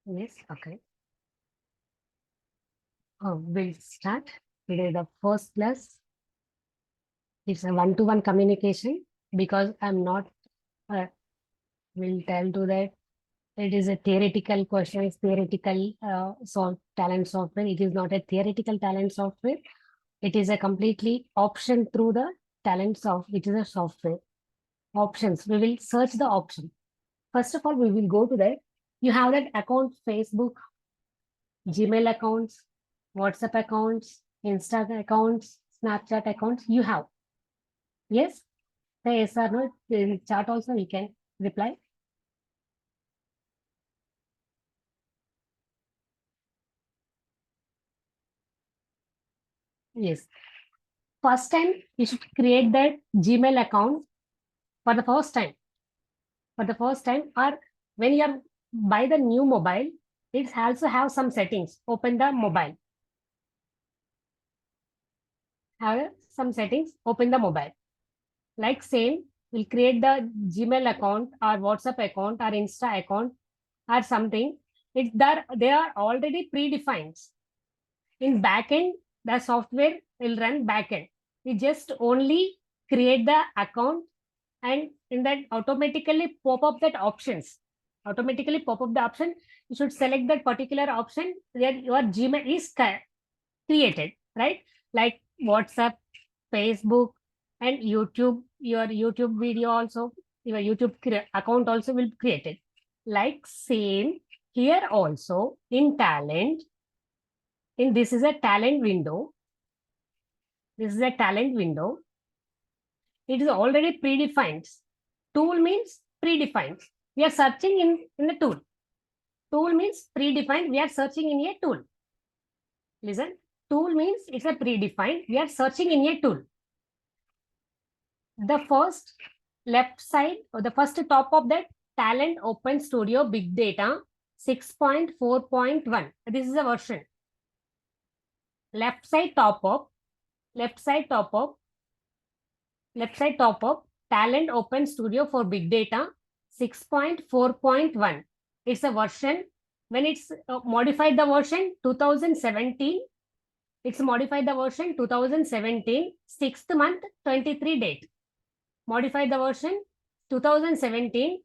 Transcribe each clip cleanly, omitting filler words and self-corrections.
Yes, okay. We'll start. Today the first class. It's a one-to-one communication because I'm not uh, will tell to that it is a theoretical question, it's theoretical talent software. It is not a theoretical talent software. It is a completely option through the talent software. It is a software. Options. We will search the option. First of all, we will go to that. You have that account, Facebook, Gmail accounts, WhatsApp accounts, Insta accounts, Snapchat accounts. You have. Yes? Say yes or no. In chat also we can reply. Yes. First time you should create that Gmail account for the first time. For the first time, or when you are buy the new mobile, it also have some settings. Open the mobile. Have some settings. Open the mobile. Like same, we'll create the Gmail account or WhatsApp account or Insta account or something. It's there, they are already predefined. In backend, the software will run backend. We just only create the account and in that automatically pop up that options. Automatically pop up the option. You should select that particular option where your Gmail is created, right? Like WhatsApp, Facebook, and YouTube. Your YouTube video also, your YouTube account also will be created. Like same here also in talent. In this is a talent window. This is a talent window. It is already predefined. Tool means predefined. We are searching in the tool. Tool means predefined. We are searching in a tool. Listen, tool means it's a predefined. We are searching in a tool. The first left side or the first top of that Talent Open Studio Big Data 6.4.1. This is a version. Left side top up, left side top up, left side top up, Talent Open Studio for Big Data 6.4.1. It's a version. When it's modified the version 2017, it's modified the version 2017, 6th month, 23 date. Modified the version 2017,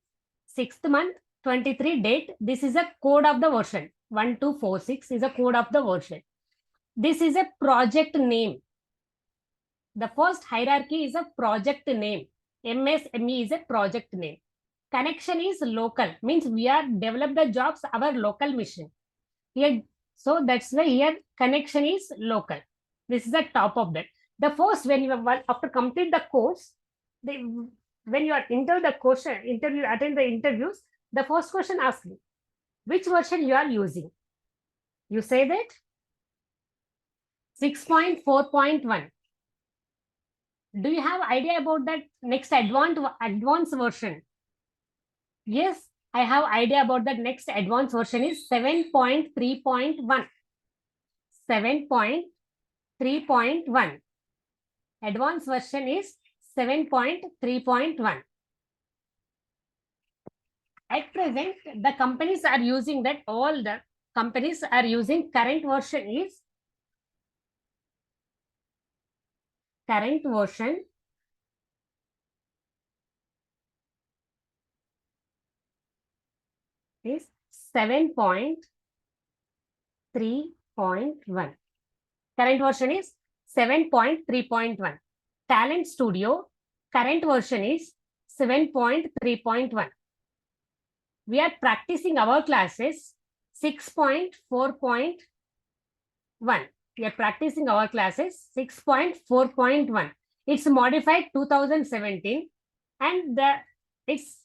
6th month, 23 date. This is a code of the version. 1246 is a code of the version. This is a project name. The first hierarchy is a project name. MSME is a project name. Connection is local, means we are develop the jobs our local mission. Here, so that's why here connection is local. This is the top of that. The first, when you are after complete the course, when you are enter the question, interview, attend the interviews, the first question asks you, which version you are using? You say that 6.4.1. Do you have idea about that next advanced version? Yes, I have idea about that next advanced version is 7.3.1. 7.3.1. Advanced version is 7.3.1. At present, the companies are using that, all the companies are using current version is 7.3.1. Current version is 7.3.1. Talent Studio, current version is 7.3.1. We are practicing our classes 6.4.1. We are practicing our classes 6.4.1. It's modified 2017 and its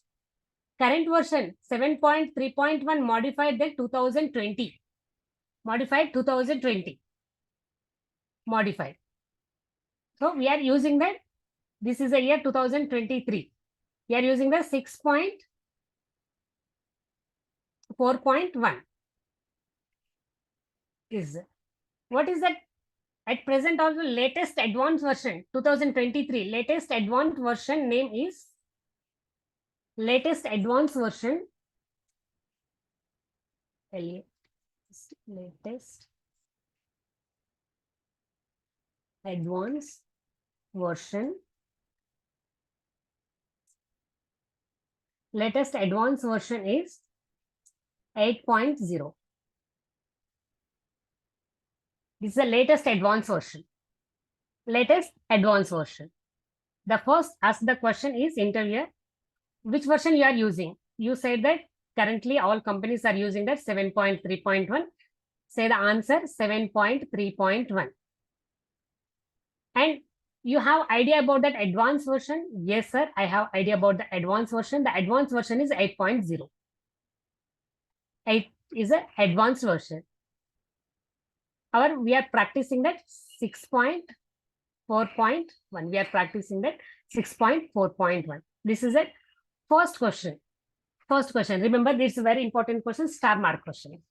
current version 7.3.1 modified then 2020. Modified 2020. Modified. So we are using that. This is the year 2023. We are using the 6.4.1. Is what is that? At present, also latest advanced version 2023. Latest advanced version name is latest advanced version latest advanced version. Latest advanced version is 8.0. This is the latest advanced version. Latest advanced version. The first ask the question is interviewer, which version you are using? You said that currently all companies are using that 7.3.1. Say the answer 7.3.1. And you have idea about that advanced version? Yes, sir. I have idea about the advanced version. The advanced version is 8.0. 8 is an advanced version. We are practicing that 6.4.1. We are practicing that 6.4.1. This is a first question. First question. Remember, this is a very important question, star mark question.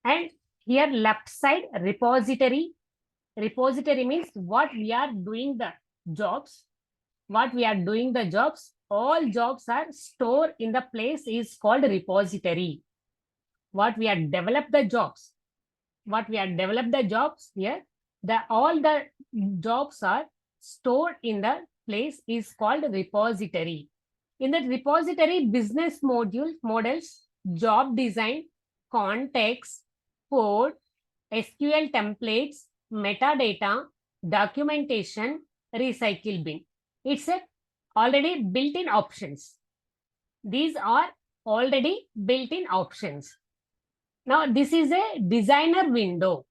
And here left side, repository. Repository means what we are doing the jobs. What we are doing the jobs. All jobs are stored in the place is called repository. What we are developed the jobs. What we are developed the jobs here. All the jobs are stored in the place is called repository. In that repository, business models, job design, context, code, SQL templates, metadata, documentation, recycle bin. It's already built-in options. These are already built-in options. Now, this is a designer window.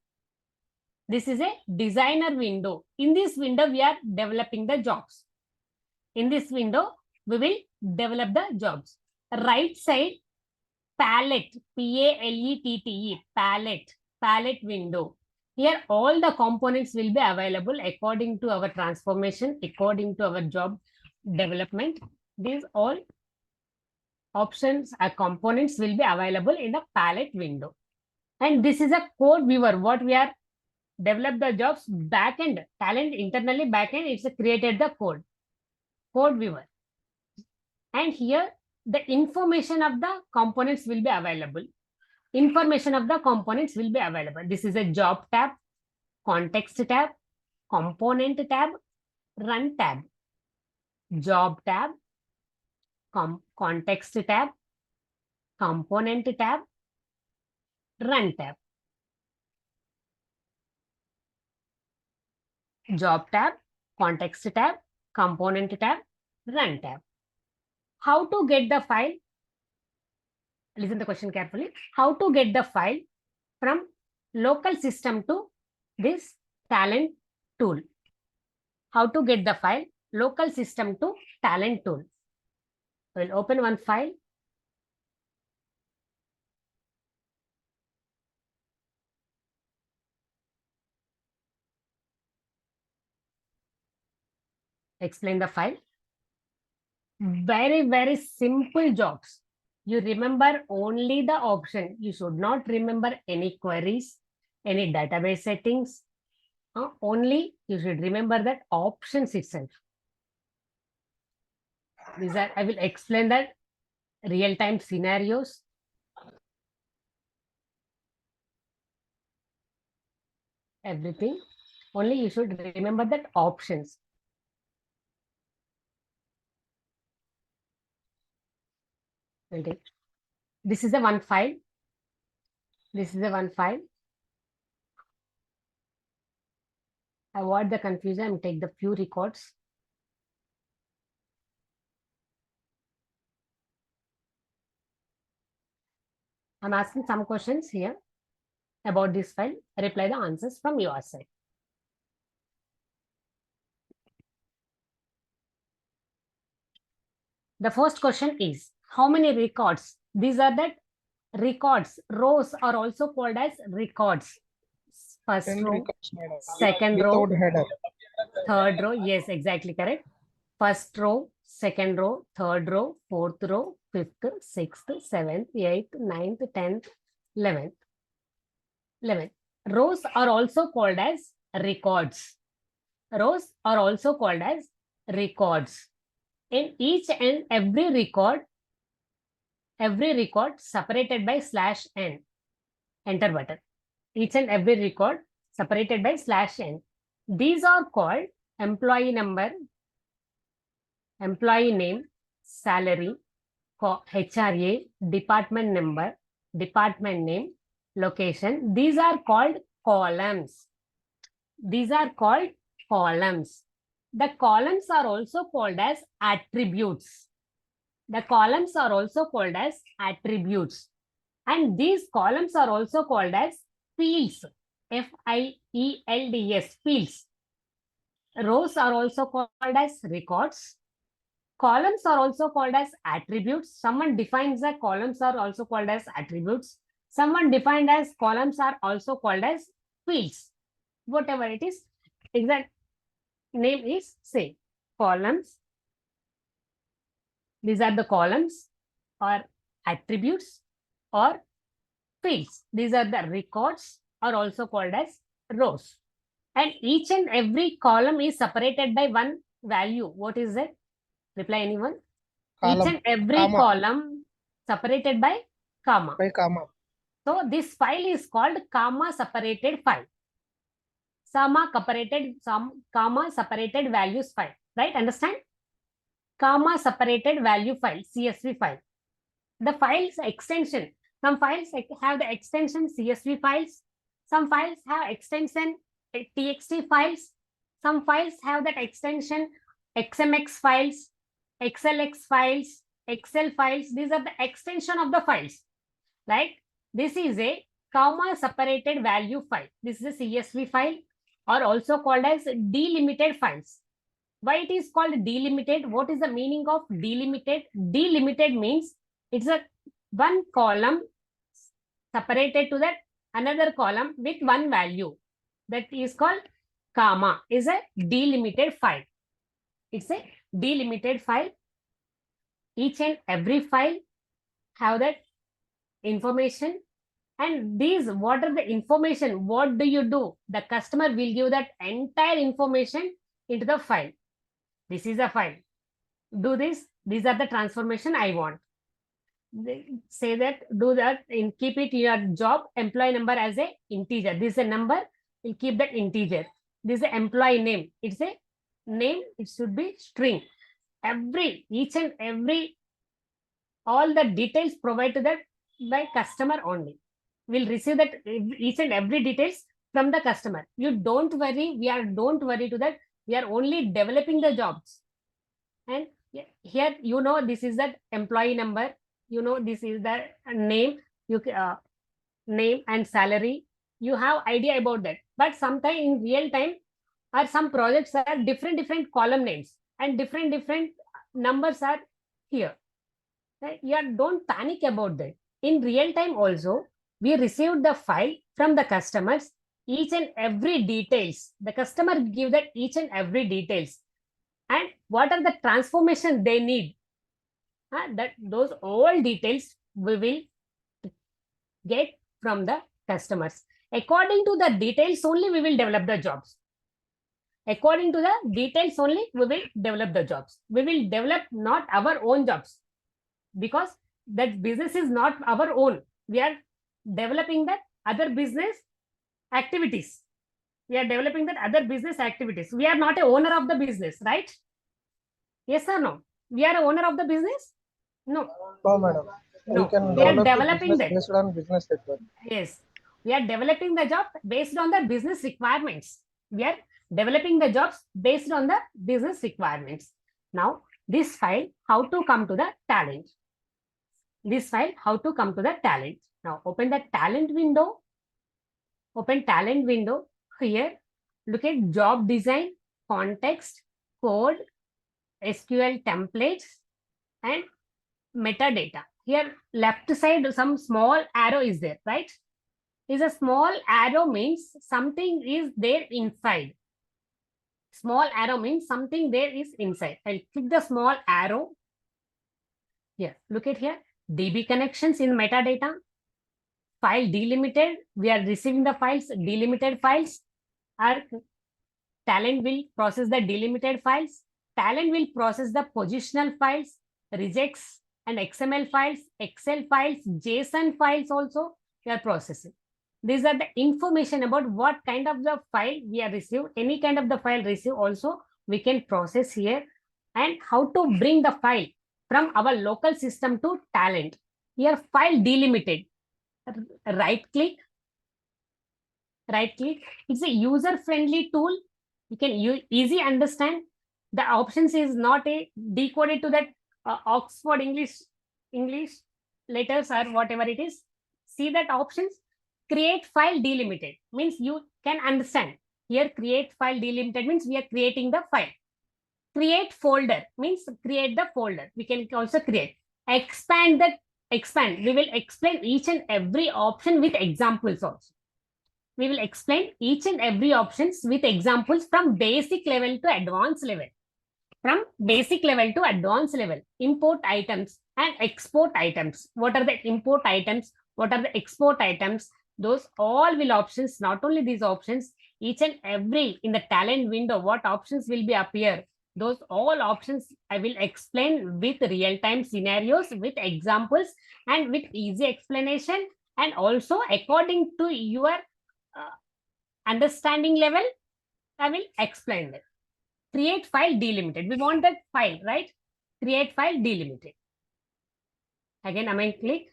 This is a designer window. In this window, we are developing the jobs. In this window, we will develop the jobs. Right side, palette, P-A-L-E-T-T-E, palette window. Here, all the components will be available according to our transformation, according to our job development. These all options or components will be available in the palette window. And this is a code viewer. What we are develop the jobs backend, talent internally backend, it's created the code viewer. And here the information of the components will be available. Information of the components will be available. This is a job tab, context tab, component tab, run tab. Job tab, context tab, component tab, run tab. Job tab, context tab, component tab, run tab. How to get the file? Listen to the question carefully. How to get the file from local system to this talent tool? How to get the file local system to talent tool? We'll open one file. Explain the file. Very, very simple jobs. You remember only the option. You should not remember any queries, any database settings. Only you should remember that options itself. These are, I will explain that real-time scenarios. Everything. Only you should remember that options. This is the one file. This is the one file. Avoid the confusion and take the few records. I'm asking some questions here about this file. Reply the answers from your side. The first question is, how many records? These are the records. Rows are also called as records. First row, second row, third row. Yes, exactly correct. First row, second row, third row, fourth row, fifth, sixth, seventh, eighth, ninth, 10th, 11th. 11. Rows are also called as records. Rows are also called as records. In each and every record separated by /n. enter button. Each and every record separated by /n. These are called employee number, employee name, salary, HRA, department number, department name, location. These are called columns. These are called columns. The columns are also called as attributes. The columns are also called as attributes. And these columns are also called as fields. Fields, fields. Rows are also called as records. Columns are also called as attributes. Someone defines that columns are also called as attributes. Someone defined as columns are also called as fields. Whatever it is, exact name is same. Columns. These are the columns or attributes or fields. These are the records are also called as rows. And each and every column is separated by one value. What is it? Reply anyone? Column. Each and every Comma. column separated by comma. By comma. So this file is called comma separated file. Comma separated values file. Right? Understand? Comma separated value file, CSV file. The file's extension. Some files have the extension CSV files. Some files have extension TXT files. Some files have that extension XMX files, XLX files, Excel files. These are the extension of the files. Right? This is a comma separated value file. This is a CSV file or also called as delimited files. Why it is called delimited? What is the meaning of delimited? Delimited means it's a one column separated to that another column with one value. That is called comma, is a delimited file. It's a delimited file. Each and every file have that information. And these, what are the information? What do you do? The customer will give that entire information into the file. This is a file. Do this. These are the transformation I want. They say that, do that, and keep it your job employee number as a integer. This is a number, we'll keep that integer. This is the employee name. It's a name, it should be string. Each and every, all the details provided that by customer only. We'll receive that each and every details from the customer. You don't worry, don't worry to that. We are only developing the jobs. And here, you know, this is that employee number. You know, this is the name, name and salary. You have idea about that. But sometimes in real time, or some projects are different column names and different numbers are here. Right? Don't panic about that. In real time also, we received the file from the customers, each and every details. The customer give that each and every details. And what are the transformation they need? That those all details we will get from the customers. According to the details only, we will develop the jobs. According to the details only, we will develop the jobs. We will develop not our own jobs, because that business is not our own. We are developing that other business activities. We are developing that other business activities. We are not a owner of the business, right? Yes or no? We are a owner of the business? No. No, madam. No. We are developing that. Based on business requirements. Yes. We are developing the job based on the business requirements. We are developing the jobs based on the business requirements. Now, this file, how to come to the talent. This file, how to come to the talent. Now, open the talent window. Open talent window. Here, look at job design, context, code, SQL templates, and metadata. Here, left side, some small arrow is there, right? Is a small arrow means something is there inside. Small arrow means something there is inside. I'll click the small arrow. Here, look at here. DB connections in metadata. File delimited. We are receiving the files, delimited files. Our talent will process the delimited files. Talent will process the positional files, regex and XML files, Excel files, JSON files also we are processing. These are the information about what kind of the file we are received. Any kind of the file received also we can process here, and how to bring the file from our local system to Talent. Here file delimited. Right click. It's a user friendly tool. You can easy understand. The options is not a decoded to that Oxford English letters or whatever it is. See that options. Create file delimited means you can understand. Here create file delimited means we are creating the file. Create folder means create the folder. We can also create. Expand. We will explain each and every option with examples also. We will explain each and every options with examples from basic level to advanced level. From basic level to advanced level. Import items and export items. What are the import items? What are the export items? Those all will options, not only these options, each and every in the talent window, what options will be appear. Those all options I will explain with real-time scenarios, with examples, and with easy explanation, and also according to your understanding level, I will explain it. Create file delimited. We want that file, right? Create file delimited. Again, I may click.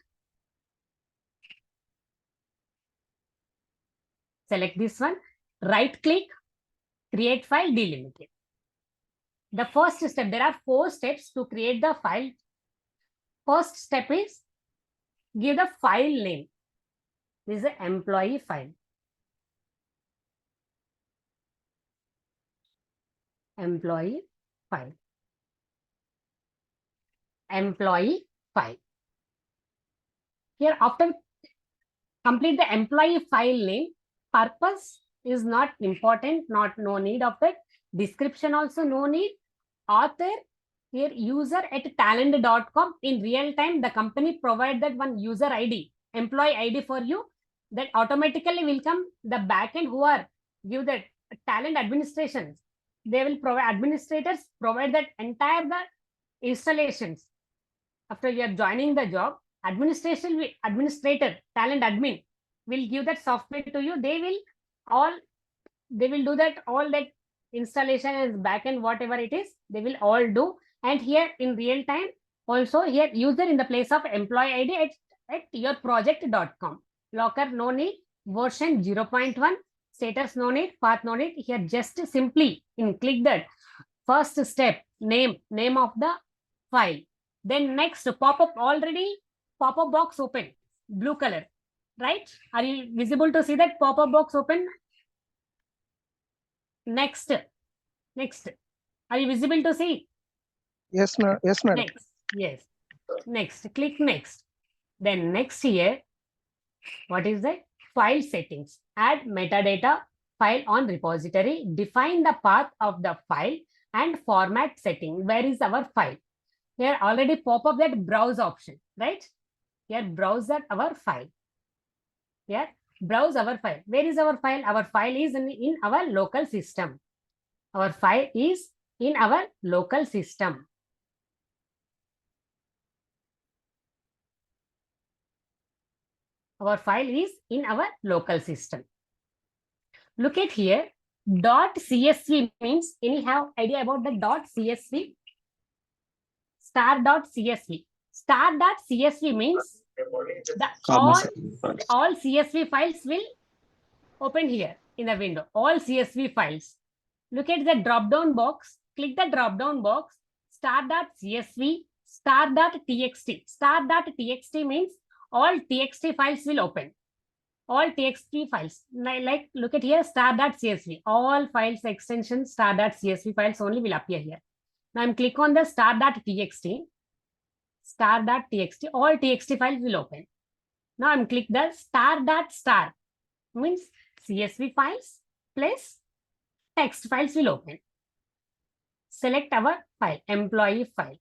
Select this one. Right click. Create file delimited. The first step, there are 4 steps to create the file. First step is give the file name. This is an employee file. Employee file. Employee file. Here, after complete the employee file name, purpose is not important, no need of it. Description also no need. Author, here user@talent.com. In real time, the company provide that one user ID, employee ID for you. That automatically will come the backend who are give that talent administrations. They will provide administrators provide that entire the installations. After you are joining the job, administrator, talent admin will give that software to you. They will do that all that installation and backend, whatever it is, they will all do. And here in real time, also here user in the place of employee ID at yourproject.com. Locker no need, version 0.1, status no need, path no need. Here just simply click that first step, name of the file. Then next pop-up, already pop-up box open, blue color, right? Are you visible to see that pop-up box open? Next. Are you visible to see? Yes, ma'am. Yes, madam. Next. Yes. Next. Click next. Then next here, what is that? File settings. Add metadata file on repository. Define the path of the file and format setting. Where is our file? Here already pop up that browse option, right? Here browse that our file. Here browse our file. Where is our file? Our file is in our local system. Our file is in our local system. Our file is in our local system. Look at here. .csv means, any have idea about the .csv? Star.csv. Star.csv means the all CSV files will open here in the window. All CSV files. Look at the drop-down box. Click the drop-down box. Star.csv, star.txt. Star.txt means all txt files will open. All txt files. Like look at here, star.csv. All files extension star.csv files only will appear here. Now I'm click on the star.txt. Star.txt. All txt files will open. Now I'm click the star.star. Means CSV files plus text files will open. Select our file, employee file.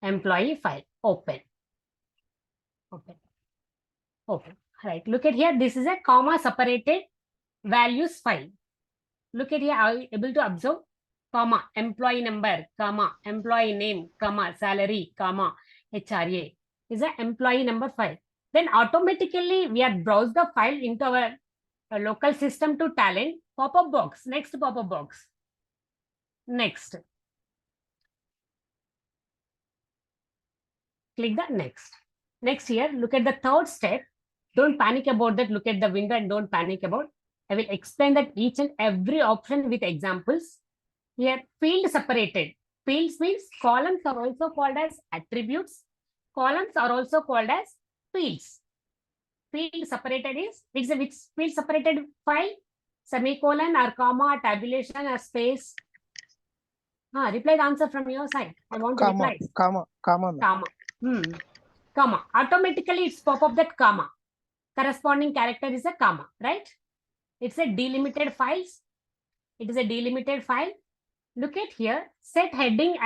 Employee file, open. Right, look at here, this is a comma separated values file. Look at here, are you able to observe? Comma, employee number, comma, employee name, comma, salary, comma, HRA. is an employee number file. Then automatically we are browse the file into our local system to talent pop-up box. Next pop-up box. Next. Click the next. Next here, look at the third step. Don't panic about that. Look at the window and don't panic about. I will explain that each and every option with examples. Here, field separated. Fields means columns are also called as attributes. Columns are also called as fields. Field separated is, it's a which field separated file? Semicolon or comma, tabulation or space? Reply the answer from your side. I want to reply. Comma, ma'am. Comma. Comma. Automatically it's pop up that comma. Corresponding character is a comma, right? It's a delimited files. It is a delimited file. Look at here. Set heading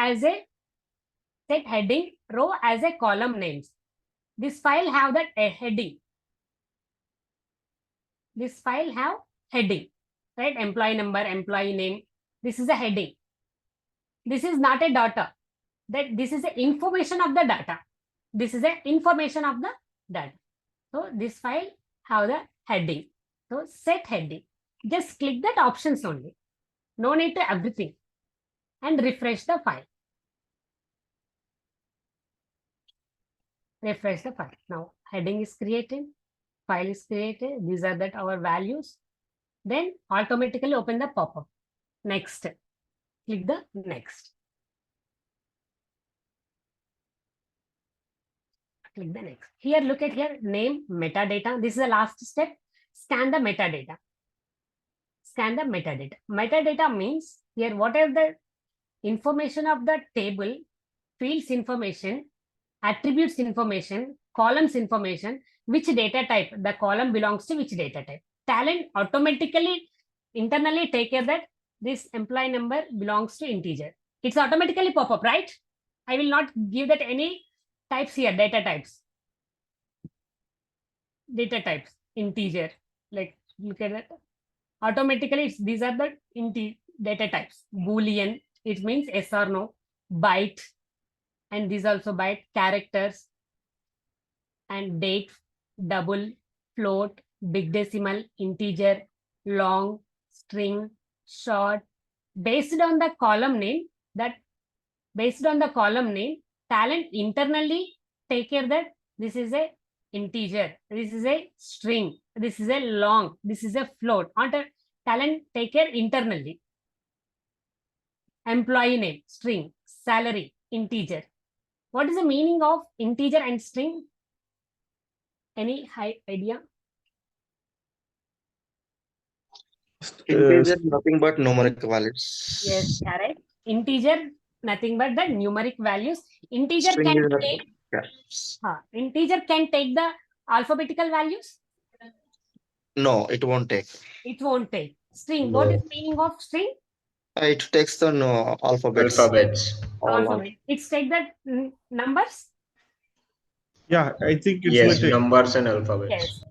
row as a column names. This file have that a heading. This file have heading, right? Employee number, employee name. This is a heading. This is not a data. That this is the information of the data. This is the information of the data. So this file have the heading. So set heading. Just click that options only. No need to everything. And refresh the file. Refresh the file. Now heading is created. File is created. These are that our values. Then automatically open the pop-up. Next. Click the next. Click the next. Here, look at here, name, metadata. This is the last step. Scan the metadata. Scan the metadata. Metadata means here, whatever the information of the table, fields information, attributes information, columns information, which data type, the column belongs to which data type. Talent automatically, internally take care that this employee number belongs to integer. It's automatically pop up, right? I will not give that any types here, data types. Data types, integer. Like, look at that. Automatically, these are the data types. Boolean, it means yes or no. Byte, and these also byte. Characters, and date, double, float, big decimal, integer, long, string, short. Based on the column name, talent internally take care that this is a integer, this is a string, this is a long, this is a float. Talent take care internally. Employee name, string, salary, integer. What is the meaning of integer and string? Any idea? Integer nothing but numeric values. Yes, correct. Integer nothing but the numeric values. Integer String can is take. yeah. Integer can take the alphabetical values. No, it won't take. It won't take. String. No. What is meaning of string? It takes the alphabets. Alphabet. It's take the numbers. Yeah, I think it's Yes, like numbers and alphabets. Yes.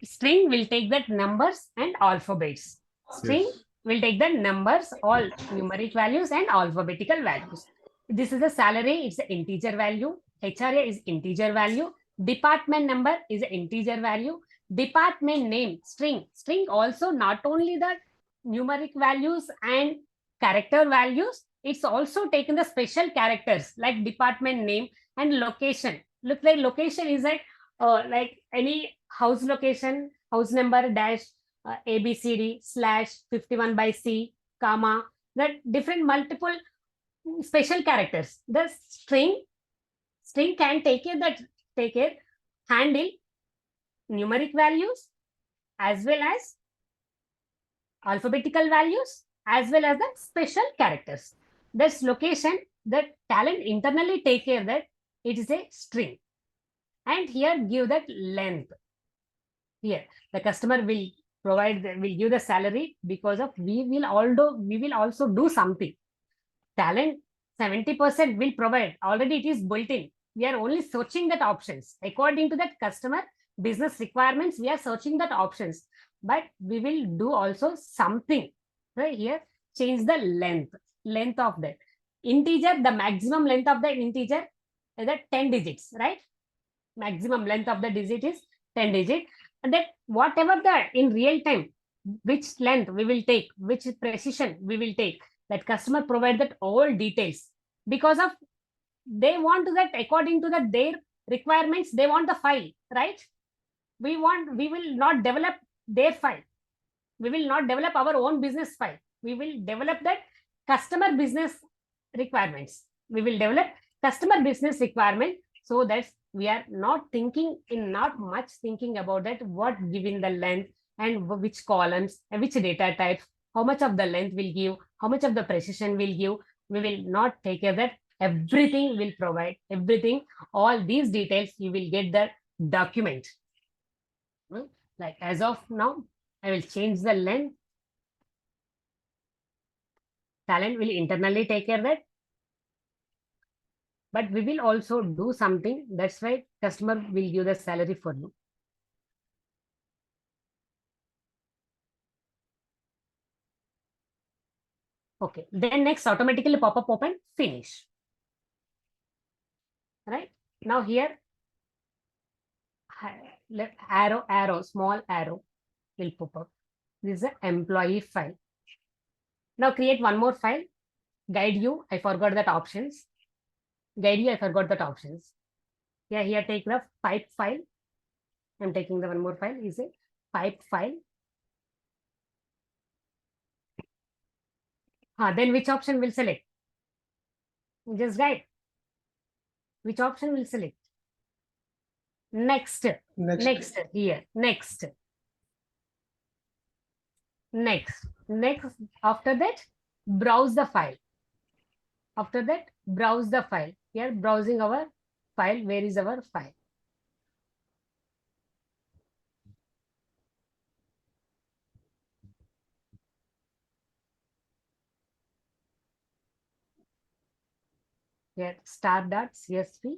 String will take that numbers and alphabets. String Yes. will take the numbers, all numeric values and alphabetical values. This is the salary, it's an integer value. HRA is integer value. Department number is an integer value. Department name, string. String also not only the numeric values and character values, it's also taken the special characters like department name and location. Look like location is like any house location, house number dash ABCD / 51/C, comma, that different multiple special characters. The string can take care, handle numeric values as well as alphabetical values as well as the special characters. This location, the talent internally take care that it is a string. And here give that length. Here the customer will give the salary because of we will also do something. Talent 70% will provide. Already it is built in. We are only searching that options according to that customer business requirements. We are searching that options, but we will do also something right here. Change the length of that integer. The maximum length of the integer is at 10 digits, right? maximum length of the digit is 10 digit, and then whatever the in real time, which length we will take, which precision we will take, that customer provide that all details, because of they want to that according to the their requirements, they want the file, right? We will not develop their file, we will not develop our own business file, we will develop that customer business requirements, we will develop customer business requirement, so that we are not thinking in not much thinking about that what given the length and which columns and which data types, how much of the length will give, how much of the precision will give, we will not take care of that. Everything will provide, everything, all these details you will get the document. Like as of now, I will change the length. Talent will internally take care of that. But we will also do something. That's why customer will give the salary for you. Okay. Then next automatically pop up open finish. Right. Now here left arrow, small arrow will pop up. This is an employee file. Now create one more file. Guide you. I forgot that options. Guide you. I forgot that options. Yeah, here take the pipe file. I'm taking the one more file. Is a pipe file. Then which option will select? Just guide. Which option will select? Next here. Next. After that, browse the file. After that, browse the file. We are browsing our file. Where is our file? Here star.csv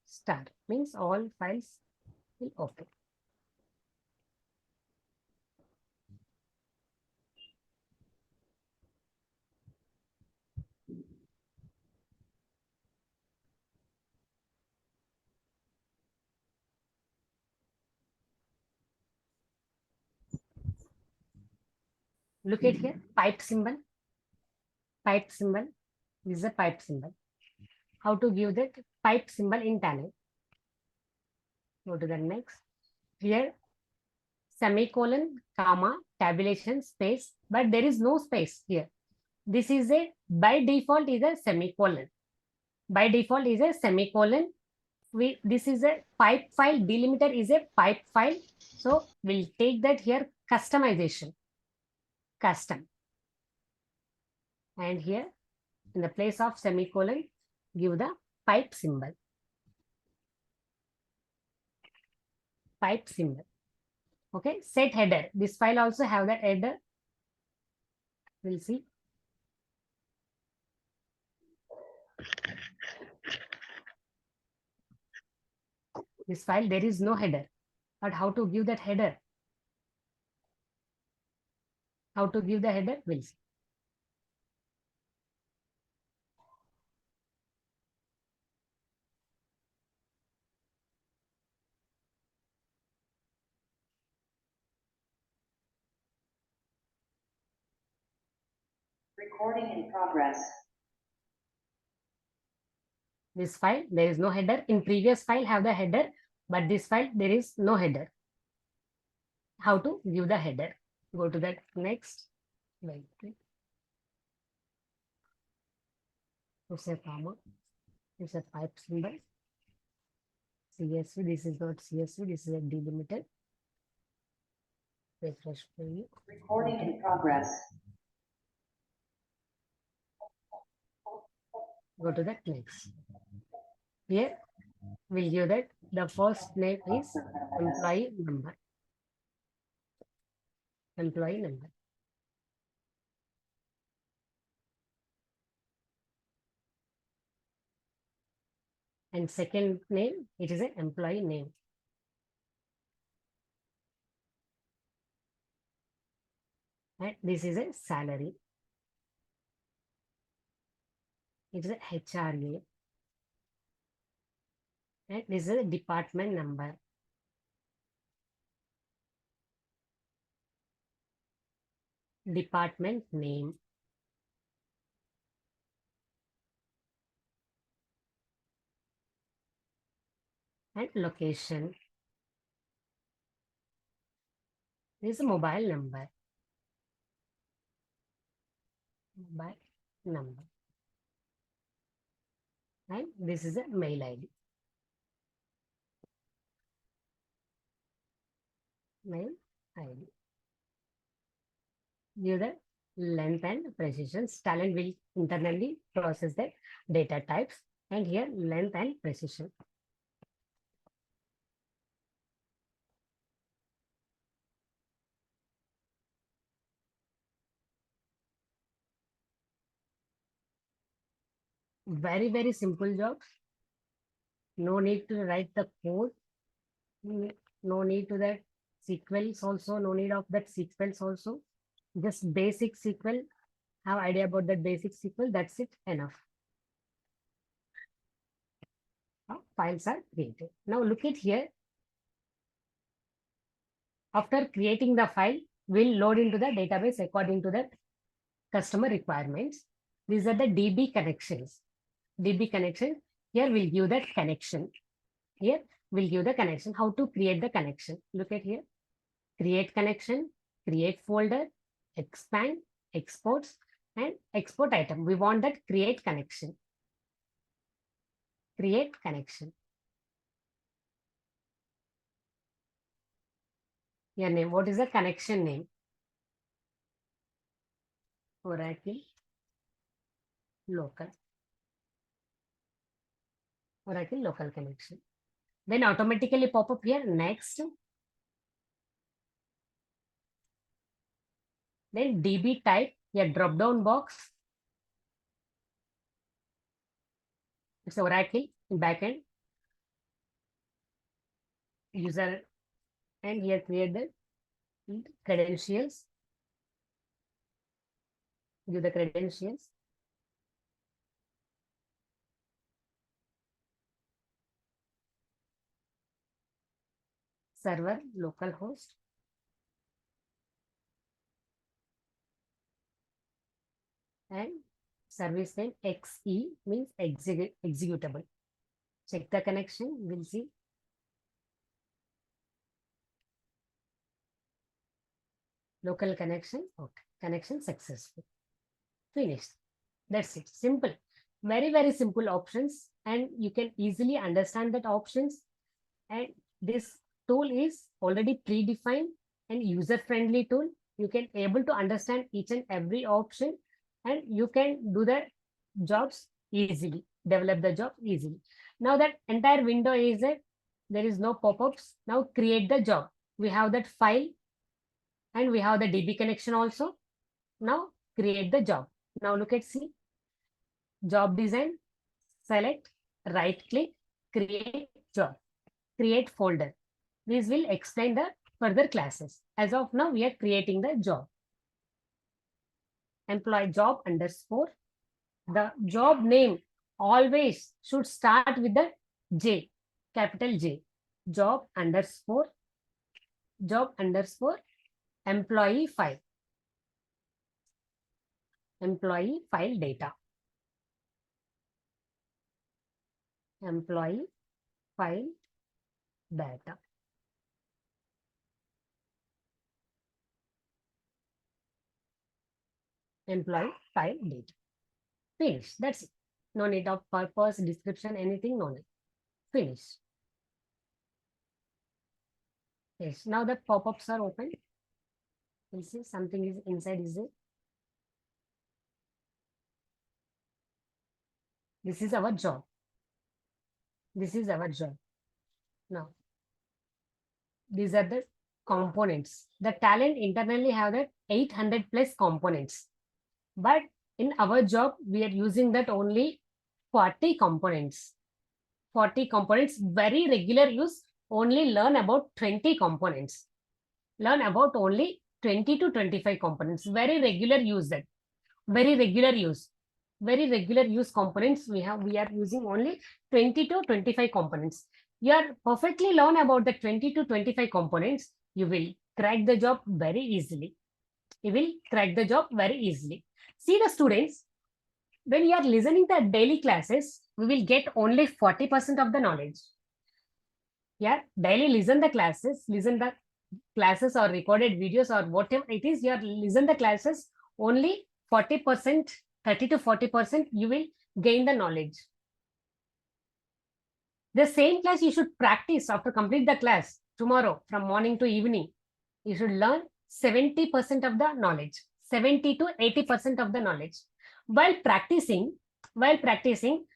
star means all files will open. Look at here, pipe symbol. Pipe symbol. This is a pipe symbol. How to give that pipe symbol in Talend? Go to the next. Here, semicolon, comma, tabulation, space, but there is no space here. This is a, by default is a semicolon. By default is a semicolon. This is a pipe file, delimiter is a pipe file. So we'll take that here, customization, custom. And here, in the place of semicolon, give the pipe symbol. Pipe symbol. Okay, set header. This file also have the header. We'll see. This file, there is no header. But how to give that header? How to give the header? We'll see. Recording in progress. This file, there is no header. In previous file have the header, but this file, there is no header. How to give the header? Go to that next. Right click. It's a comma. It's a pipe symbol. CSV, this is not CSV, this is a delimiter. Refresh for you. Recording in progress. Go to that next. Here, we'll give that the first name is employee number. Employee number. And second name, it is an employee name. And this is a salary. It is a HRA. And this is a department number. Department name. And location. This is a mobile number. Mobile number. And this is a mail ID. Mail ID. Give the length and precision. Talent will internally process the data types, and here length and precision. Very, very simple jobs. No need to write the code. No need to that sequels also. No need of that sequels also. Just basic SQL. Have idea about that basic SQL. That's it. Enough. Now, files are created. Now look at here. After creating the file, we'll load into the database according to the customer requirements. These are the DB connections. DB connection. Here we'll give that connection. Here we'll give the connection. How to create the connection? Look at here. Create connection, create folder, expand, exports, and export item. We want that create connection. Create connection. Your name. What is the connection name? Oracle local. Oracle local connection. Then automatically pop up here next. Then DB type, your drop down box. It's Oracle in backend. User, and here create the credentials. Give the credentials. Server localhost. And service name XE means executable. Check the connection. We'll see. Local connection. Okay. Connection successful. Finished. That's it. Simple. Very, very simple options. And you can easily understand that options. And this tool is already predefined and user-friendly tool. You can able to understand each and every option, and you can do the jobs easily, develop the job easily. Now that entire window is it, there is no pop-ups. Now create the job. We have that file and we have the DB connection also. Now create the job. Now look at see. Job design, select, right click, create job, create folder. This will explain the further classes. As of now, we are creating the job. Employee job underscore. The job name always should start with the J, capital J. Job underscore employee file. Employee file data. Employee file data. Employee file data. Finish. That's it. No need of purpose, description, anything, no need. Finish. Yes. Now the pop-ups are open. You'll see something is inside, is it? This is our job. This is our job. Now, these are the components. The talent internally have that 800 plus components. But in our job, we are using that only 40 components. 40 components, very regular use, only learn about 20 components. Learn about only 20 to 25 components. Very regular use that. Very regular use. Very regular use components we are using only 20 to 25 components. you are perfectly learn about the 20 to 25 components, you will crack the job very easily. You will crack the job very easily. See the students, when you are listening to daily classes, we will get only 40% of the knowledge. Yeah, daily listen the classes or recorded videos or whatever it is, you are listen the classes, only 40%, 30 to 40% you will gain the knowledge. The same class you should practice after complete the class tomorrow from morning to evening. You should learn 70% of the knowledge, 70 to 80% of the knowledge. While practicing,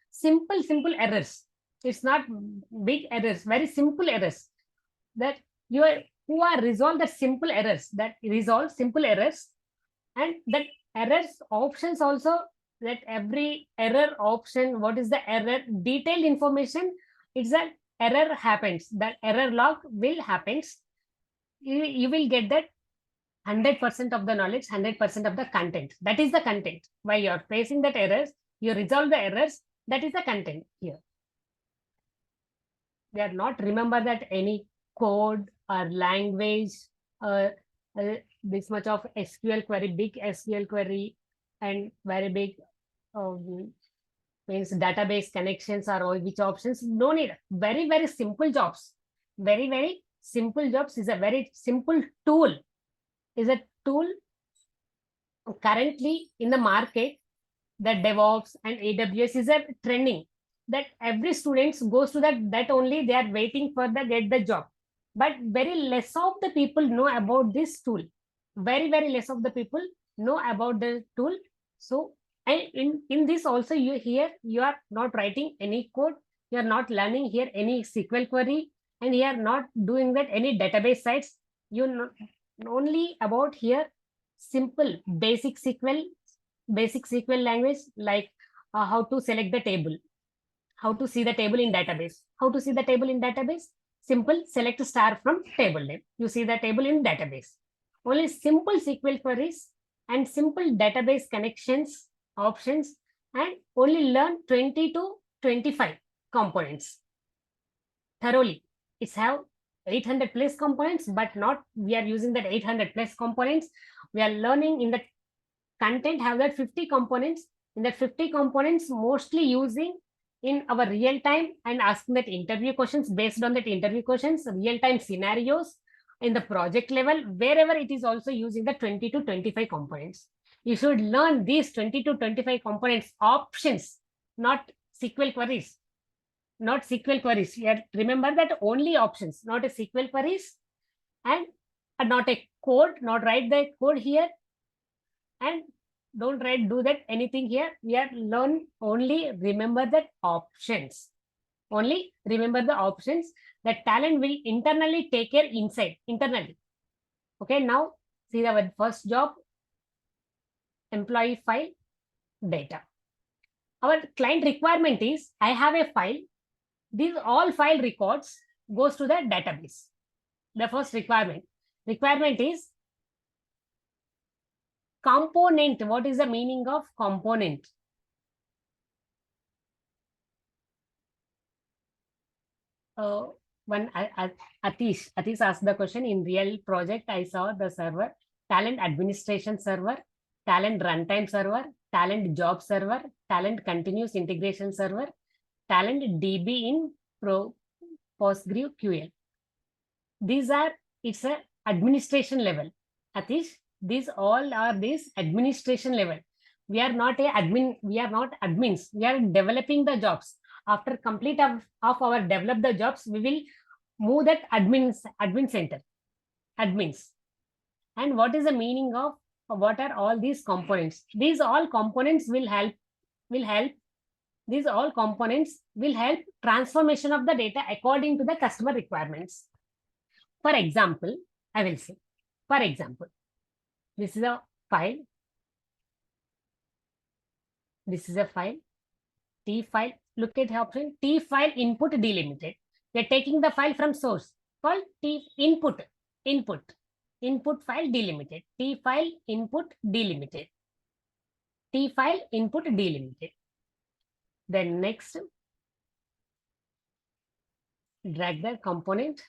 simple errors. It's not big errors, very simple errors that you are who are resolve the simple errors, that resolve simple errors, and that errors options also, that every error option, what is the error, detailed information, it's an error happens, that error log will happens. You will get that 100% of the knowledge, 100% of the content. That is the content. While you're facing that errors, you resolve the errors. That is the content here. They are not remember that any code or language, this much of SQL query, big SQL query, and very big means database connections or all which options. No need. Very, very simple jobs. Very, very simple jobs is a very simple tool. Is a tool currently in the market, that DevOps and AWS is a trending, that every students goes to that only, they are waiting for the get the job. But very less of the people know about this tool. Very, very less of the people know about the tool. So, and in this also, you are not writing any code, you are not learning here any SQL query, and you are not doing that any database sites. You know only about here simple basic SQL language, like how to select the table, how to see the table in database, simple select star from table name, you see the table in database. Only simple SQL queries and simple database connections options, and only learn 20 to 25 components thoroughly. It's have 800 plus components, but not we are using that 800 plus components. We are learning in the content have that 50 components. In that 50 components, mostly using in our real time and asking that interview questions, based on that interview questions, real time scenarios in the project level, wherever it is also using the 20 to 25 components. You should learn these 20 to 25 components options, not SQL queries. Not SQL queries. You have remember that only options, not a SQL queries, and not a code, not write the code here, and don't do that anything here. We are learn only remember that options. Only remember the options. That talent will internally take care inside, internally. Okay, now see our first job, employee file data. Our client requirement is, I have a file. These all file records goes to the database. The first requirement is component. What is the meaning of component? When Atish asked the question, in real project, I saw the server, talent administration server, talent runtime server, talent job server, talent continuous integration server, talent DB in PostgreSQL. It's a administration level. Atish, these all are this administration level. We are not admins. We are developing the jobs. After complete of our develop the jobs, we will move that admin center, admins. And what is the meaning of what are all these components? These all components will help. These all components will help transformation of the data according to the customer requirements. For example, I will say, for example, this is a file. This is a file, T file. Look at the option, T file input delimited. We are taking the file from source called T input file delimited. T file input delimited. T file input delimited. Then next, drag the component.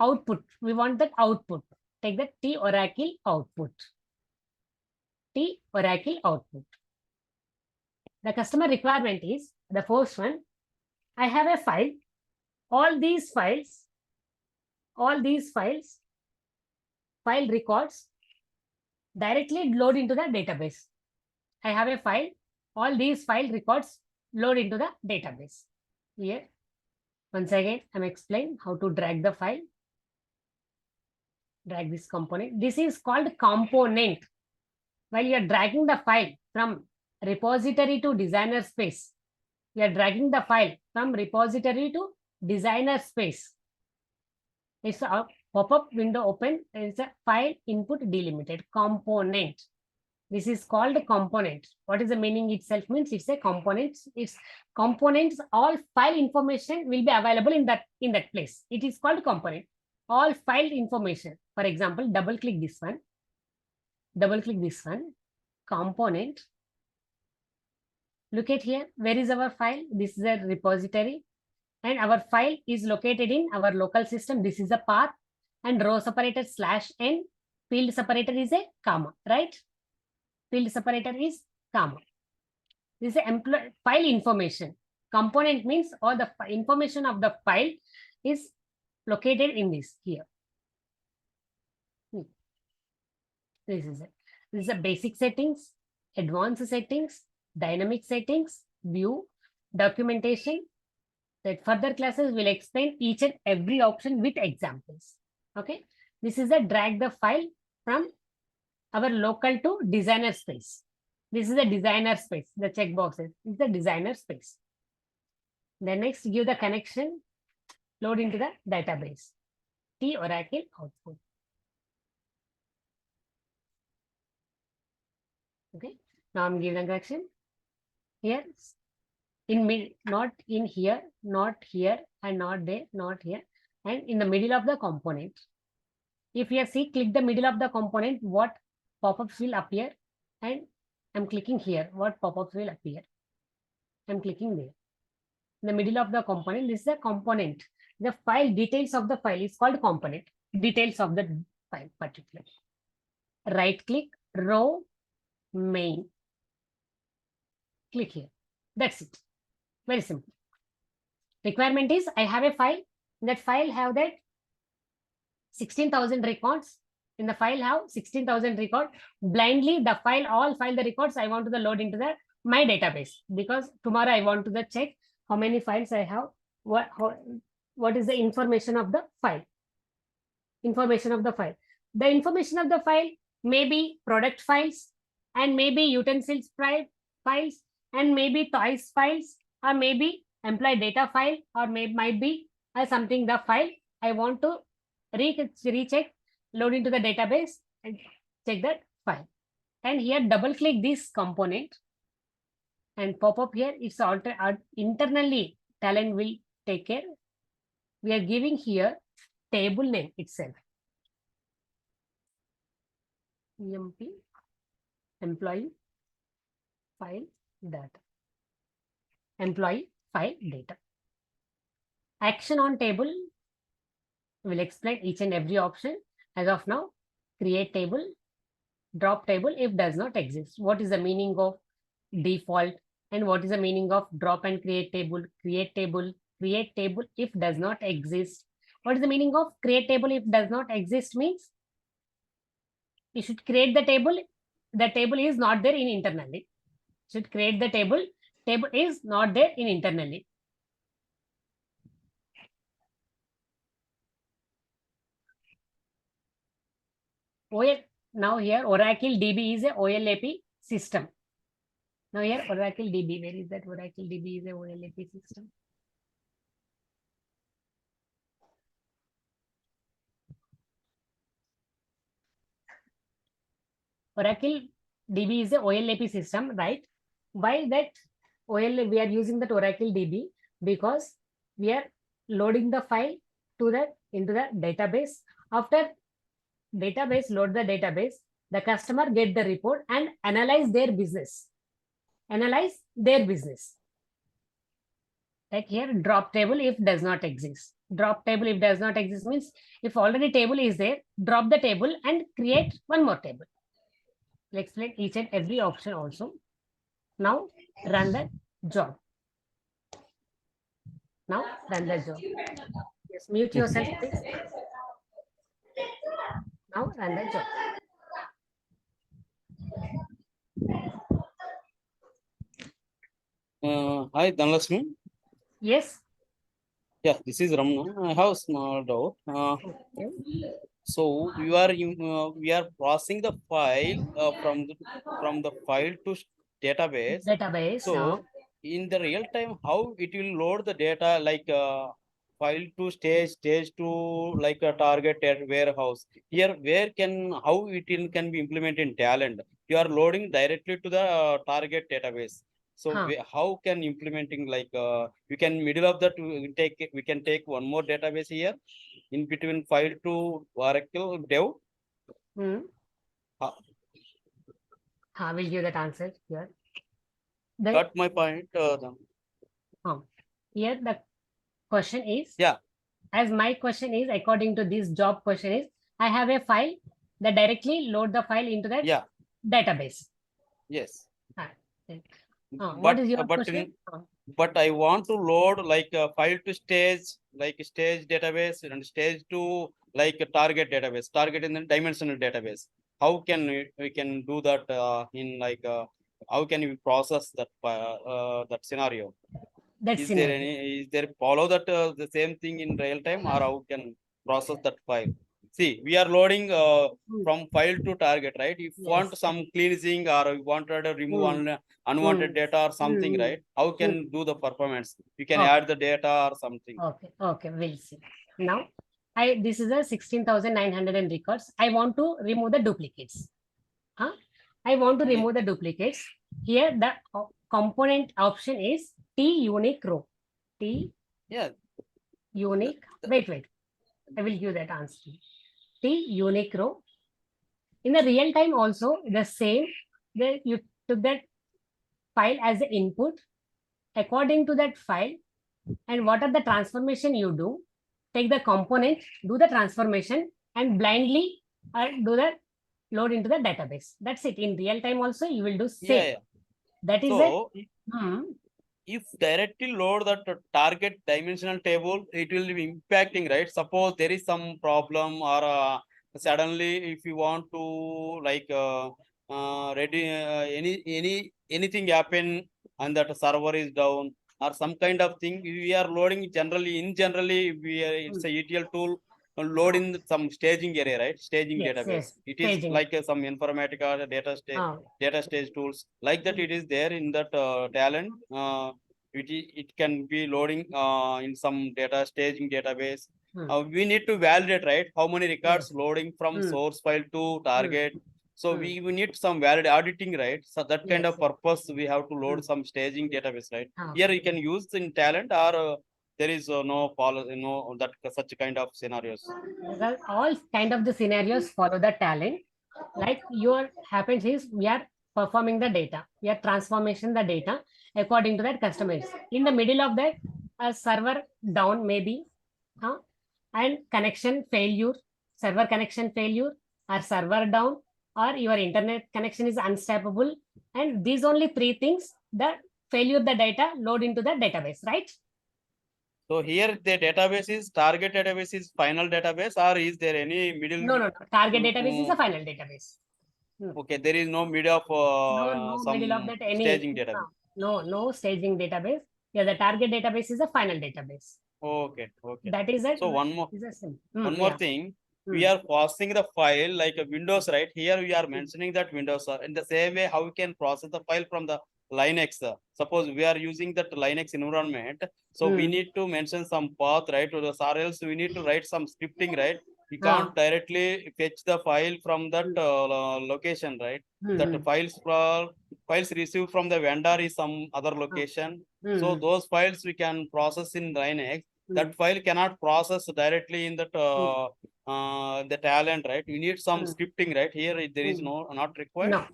Output, we want that output. Take the T Oracle output. T Oracle output. The customer requirement is the first one. I have a file. All these files, file records directly load into the database. I have a file. All these file records load into the database. Here, once again, I'm explaining how to drag the file. Drag this component. This is called component. While you are dragging the file from repository to designer space, you are dragging the file from repository to designer space. It's a pop-up window open. It's a file input delimited component. This is called component. What is the meaning itself? Means it's a component. It's components. All file information will be available in that place. It is called component. All file information. For example, double click this one. Double click this one. Component. Look at here. Where is our file? This is a repository. And our file is located in our local system. This is a path. And row separator /n. Field separator is a comma, right? Field separator is comma. This is file information. Component means all the information of the file is located in this here. This is it. This is the basic settings, advanced settings, dynamic settings, view, documentation. That further classes will explain each and every option with examples. Okay. This is a drag the file from our local to designer space. This is the designer space. The checkboxes is the designer space. Then next, give the connection, load into the database. T Oracle output. Okay. Now I'm giving the connection. Here, not in here, not here, and not there, not here, and in the middle of the component. If you see, click the middle of the component, what pop-ups will appear, and I'm clicking here, what pop-ups will appear. I'm clicking there. In the middle of the component, this is a component. The file details of the file is called component. Details of the file particular. Right click, row, main. Click here. That's it. Very simple. Requirement is I have a file. That file have that 16,000 records. In the file have 16,000 records. Blindly the file, all file the records I want to load into my database, because tomorrow I want to check how many files I have. What is the information of the file? Information of the file. The information of the file may be product files, and maybe utensils files, and maybe toys files, or maybe employee data file, or might be something the file I want to recheck, load into the database and check that file. And here double click this component and pop up here. It's internally Talent will take care. We are giving here table name itself. EMP employee file data. Employee file data. Action on table. We'll explain each and every option. As of now, create table, drop table if does not exist. What is the meaning of default, and what is the meaning of drop and create table, create table if does not exist. What is the meaning of create table if does not exist? Means you should create the table is not there in internally. Should create the table is not there in internally. Now here Oracle DB is a OLAP system. Now here Oracle DB, where is that? Oracle DB is a OLAP system. Oracle DB is a OLAP system, right? Why that we are using that Oracle DB? Because we are loading the file into the database. After database, load the database, the customer get the report and analyze their business. Analyze their business. Like here, drop table if does not exist. Drop table if does not exist means if already table is there, drop the table and create one more table. We'll explain each and every option also. Now run the job. Now run the job. Yes, mute yourself, please. Now run the job. Hi, Dhana Laxmi. Yes. Yeah, this is Ramna. I have a small doubt. Okay. So we are processing the file from the file to database. Database. So in the real time, how it will load the data like file to stage to like a target at warehouse. Here, how can be implemented in Talend? You are loading directly to the target database. So how can implementing like we can middle of that we can take one more database here in between file to Oracle Dev. How will give that answer here? Got my point. Here the question is, Yeah. As my question is, according to this job question is, I have a file that directly load the file into that database. Yes. What is your question? But I want to load like a file to stage, like stage database and stage to like a target database, target in the dimensional database. How can we can do that in like how can we process that that scenario? Is there follow that the same thing in real time, or how can process that file? See, we are loading from file to target, right? If you want some cleansing or you wanted to remove unwanted data or something, right? How can do the performance? You can add the data or something. Okay, we'll see. Now, this is a 16,900 records. I want to remove the duplicates. I want to remove the duplicates. Here, the component option is T unique row. T unique. Wait. I will give that answer. T unique row. In the real time also the same. You took that file as the input. According to that file, and what are the transformation you do? Take the component, do the transformation, and blindly do the load into the database. That's it. In real time also you will do same. That is it. If directly load that target dimensional table, it will be impacting, right? Suppose there is some problem or suddenly if you want to like anything happen and that server is down or some kind of thing, we are loading generally it's a ETL tool load in some staging area, right? Staging database. It is staging. Like some Informatica data stage tools like that. It is there in that Talend. It can be loading in some data staging database. We need to validate, right? How many records loading from source file to target. So we need some valid auditing, right? So that kind of purpose we have to load some staging database, right? Here you can use in Talend or there is no policy, that such kind of scenarios. All kind of the scenarios follow the Talend. Like your happens is we are performing the data, we are transformation the data according to that customers. In the middle of that, a server down maybe, and connection failure, server connection failure, or server down, or your internet connection is unstable, and these only three things that failure the data load into the database, right? So here the database is target database is final database, or is there any middle? No. Target database is a final database. Okay, there is no middle of some middle of that any staging database. No staging database. Yeah, the target database is a final database. Okay. That is it. So one more thing. We are passing the file like a Windows, right? Here we are mentioning that Windows. In the same way, how we can process the file from the Linux. Suppose we are using that Linux environment, so we need to mention some path, right? Or else we need to write some scripting, right? We can't directly fetch the file from that location, right? That files received from the vendor is some other location. So those files we can process in Linux. That file cannot process directly in that the Talend, right? We need some scripting, right? Here there is not required.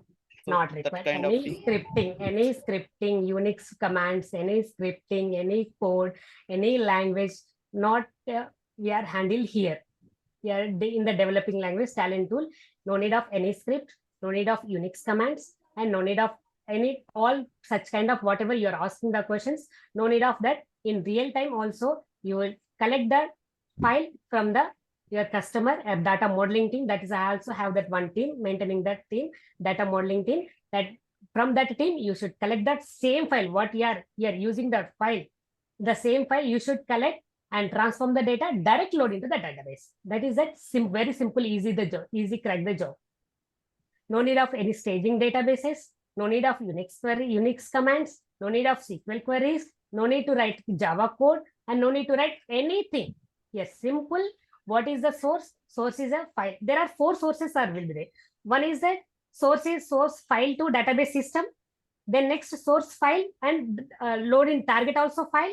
So not that required. kind of Any thing. scripting, Unix commands, any scripting, any code, any language, not we are handled here. We are in the developing language talent tool. No need of any script, no need of Unix commands, and no need of any all such kind of whatever you are asking the questions. No need of that. In real time also, you will collect the file from the your customer data modeling team. That is, I also have that one team maintaining that team, data modeling team. That from that team you should collect that same file. What you are using that file, the same file you should collect and transform the data, direct load into the database. That is that very simple, easy crack the job. No need of any staging databases, no need of Unix commands, no need of SQL queries, no need to write Java code, and no need to write anything. Yes, simple. What is the source? Source is a file. There are 4 sources are will be there. One is that source is source file to database system. Then next source file and load in target also file.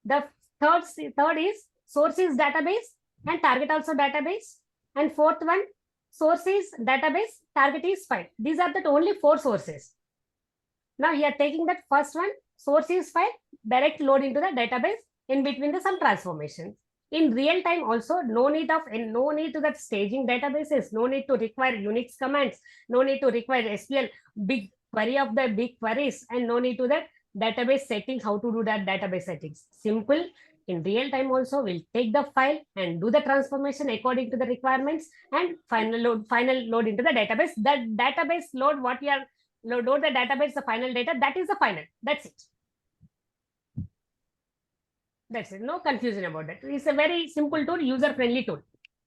The third is source is database and target also database. And fourth one, source is database, target is file. These are the only 4 sources. Now you are taking that first one, source is file, direct load into the database, in between the some transformations. In real time also, no need to that staging databases, no need to require Unix commands, no need to require SQL, big query of the big queries, and no need to that database settings, how to do that database settings. Simple. In real time also, we'll take the file and do the transformation according to the requirements and final load into the database. That database load, what we are load the database, the final data, that is the final. That's it. That's it. No confusion about that. It's a very simple tool, user-friendly tool.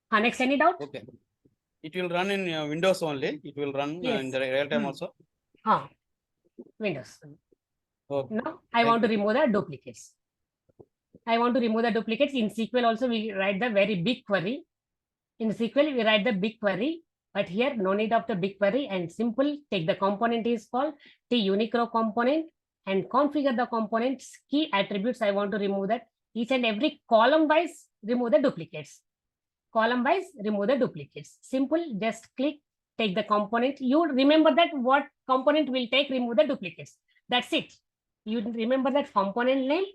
Next, any doubt? Okay. It will run in Windows only. It will run in the real time also. Windows. Okay. Now, I want to remove the duplicates. In SQL also, we write the very big query. In SQL, we write the big query. But here, no need of the big query, and simple, take the component is called T-Unicro component and configure the component's key attributes. I want to remove that. Each and every column wise, remove the duplicates. Simple, just click, take the component. You remember that what component will take, remove the duplicates. That's it. You remember that component name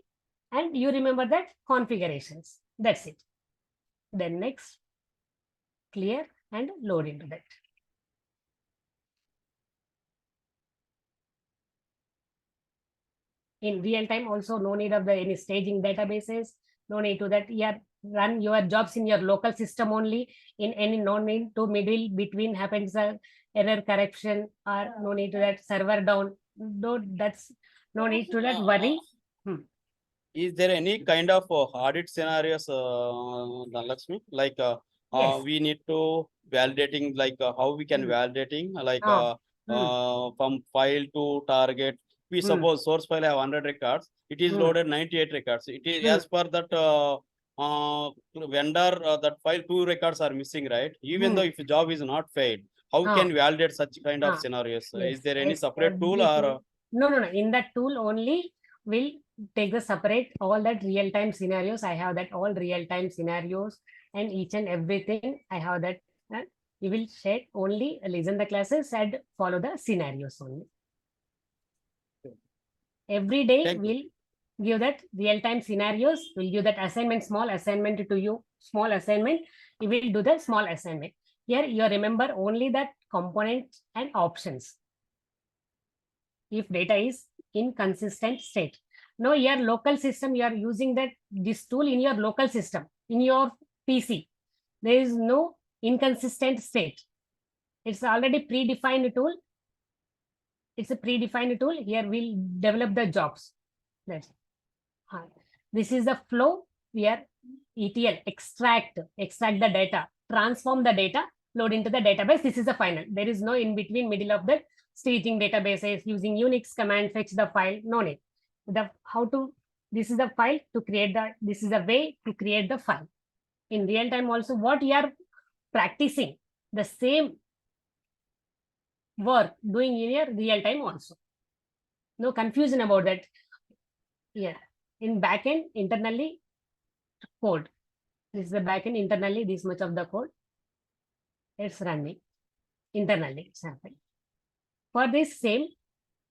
and you remember that configurations. That's it. Then next, clear and load into that. In real time also, no need of any staging databases, no need to that. Run your jobs in your local system only. In any, no need to middle between happens error correction, or no need to that server down. No, that's no need to that worry. Is there any kind of audit scenarios, Dhana Laxmi? Like Yes. we need to validating, like how we can validating, like from file to target. We suppose source file have 100 records. It is loaded 98 records. It is as per that vendor, that file 2 records are missing, right? Even though if the job is not failed, how can validate such kind of scenarios? Yes. Is there any separate tool or? No. In that tool only, we'll take the separate all that real-time scenarios. I have that all real-time scenarios and each and everything. I have that. You will check only, listen the classes and follow the scenarios only. Every day we'll give that real-time scenarios. We'll give that assignment, small assignment to you, small assignment. You will do the small assignment. Here you remember only that components and options. If data is inconsistent state. Now your local system, you are using this tool in your local system, in your PC. There is no inconsistent state. It's already predefined tool. It's a predefined tool. Here we'll develop the jobs. This is the flow. We are ETL, extract the data, transform the data, load into the database. This is the final. There is no in between, middle of the staging databases using Unix command, fetch the file. No need. This is the file to create this is the way to create the file. In real time also, what you are practicing, the same work doing in your real time also. No confusion about that. Here in backend, internally code. This is the backend, internally this much of the code. It's running internally. It's happening. For this same,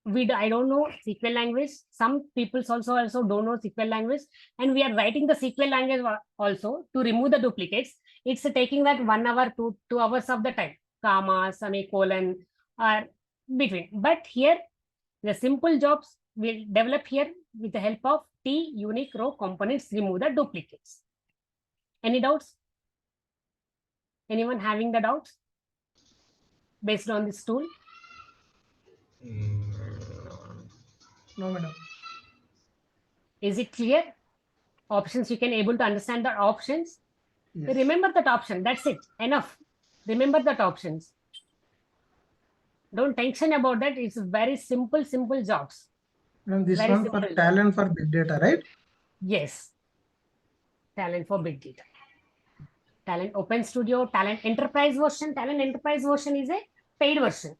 I don't know SQL language. Some people also don't know SQL language, and we are writing the SQL language also to remove the duplicates. It's taking that 1 hour, 2 hours of the time, comma, semicolon, or between. But here, the simple jobs will develop here with the help of T unique row components, remove the duplicates. Any doubts? Anyone having the doubts based on this tool? No, madam. Is it clear? Options, you can able to understand the options. Yes. Remember that option. That's it. Enough. Remember that options. Don't tension about that. It's very simple jobs. Madam, this Very one for simple. talent for big data, right? Yes. Talent for big data. Talent Open Studio, Talent Enterprise version. Talent Enterprise version is a paid version.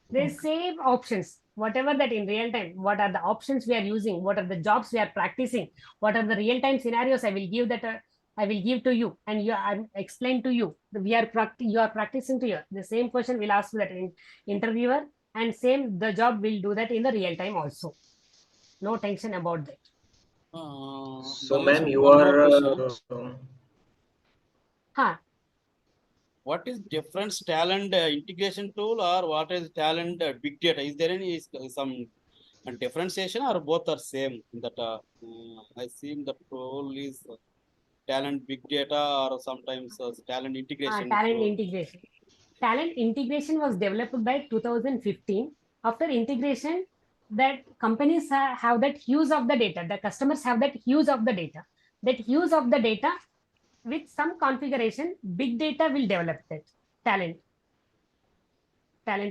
They save options, whatever that in real time, what are the options we are using, what are the jobs we are practicing, what are the real time scenarios I will give that I will give to you, and I explain to you. You are practicing to you. The same question will ask that interviewer, and same the job will do that in the real time also. No tension about that. So, Dhana ma'am, Laxmi, you one more are question. What is difference talent integration tool or what is talent big data? Is there any some differentiation or both are same? That I see the tool is talent big data or sometimes talent integration. Talent tool. integration. Talent integration was developed by 2015. After integration, that companies have that use of the data. The customers have that use of the data. That use of the data with some configuration, big data will develop that talent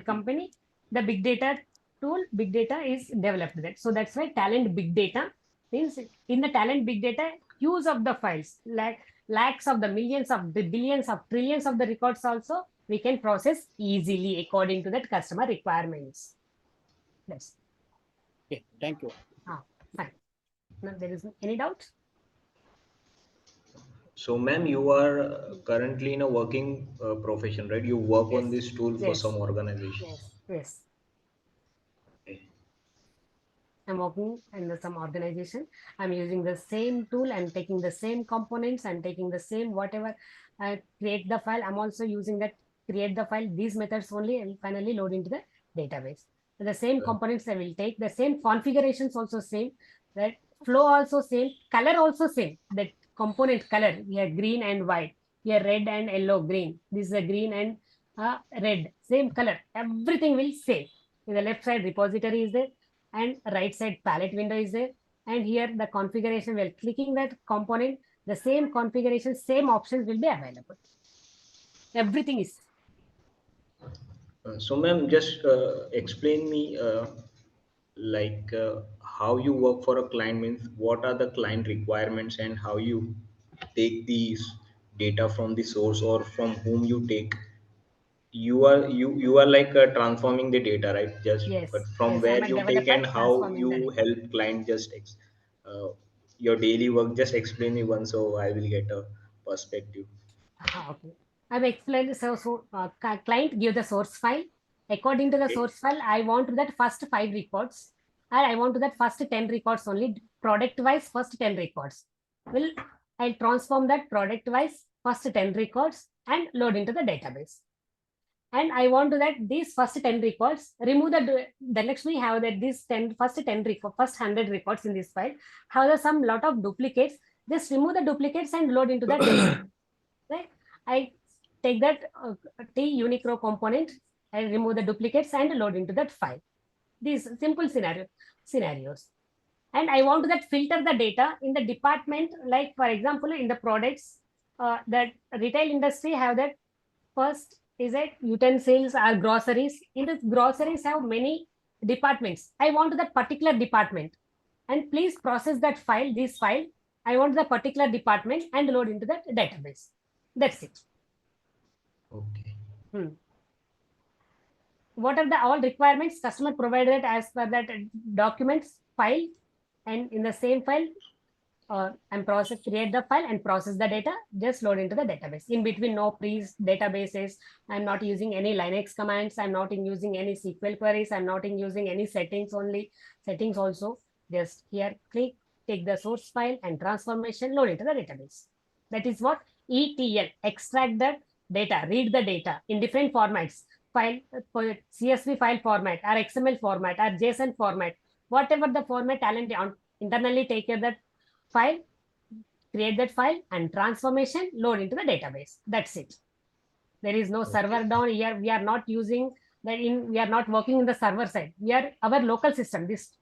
company. The big data tool, big data is developed that. So that's why talent big data means in the talent big data, use of the files, like lakhs of the millions of the billions of trillions of the records also we can process easily according to that customer requirements. Yes. Okay, thank you. Fine. Now, there is any doubt? So, ma'am, you are currently in a working profession, right? You work on this tool for Yes. some organization. Yes. Okay. I'm working in some organization. I'm using the same tool. I'm taking the same components. I'm taking the same whatever. I create the file. I'm also using that create the file. These methods only and finally load into the database. The same components I will take. The same configurations also same. That flow also same. Color also same. That component color. We have green and white. Here red and yellow, green. This is a green and red. Same color. Everything will same. In the left side repository is there, and right side palette window is there, and here the configuration, while clicking that component, the same configuration, same options will be available. Everything is So, ma'am, just explain me how you work for a client, means what are the client requirements and how you take these data from the source or from whom you take. You are like transforming the data, right? Just yes, but from I'm where a you take developer and how transforming the you data. help client, uh, your daily work. Just explain me once so I will get a perspective. Okay, I've explained. Client give the source file. According to the Okay. source file, I want that first 5 records, and I want that first 10 records only. Product wise, first 10 records. I'll transform that product wise first 10 records and load into the database. And I want to that these first 10 records, remove the next we have that these first 10 records, first 100 records in this file, have some lot of duplicates. Just remove the duplicates and load into that data. Right? I take that T unique row component, I remove the duplicates and load into that file. These simple scenarios. And I want to that filter the data in the department, like for example, in the products, that retail industry have that first is that utensils or groceries. In the groceries have many departments. I want that particular department, and please process that file, this file. I want the particular department and load into that database. That's it. Okay. What are the all requirements? Customer provided as per that documents file, and in the same file, and create the file and process the data, just load into the database. In between, no databases. I'm not using any Linux commands. I'm not using any SQL queries. I'm not using any settings also. Just here, click, take the source file and transformation, load into the database. That is what ETL, extract the data, read the data in different formats, file, CSV file format, or XML format, or JSON format, whatever the format Talent internally take care that file, create that file and transformation, load into the database. That's it. There is no server down here. We are not using we are not working in the server side. We are our local system, this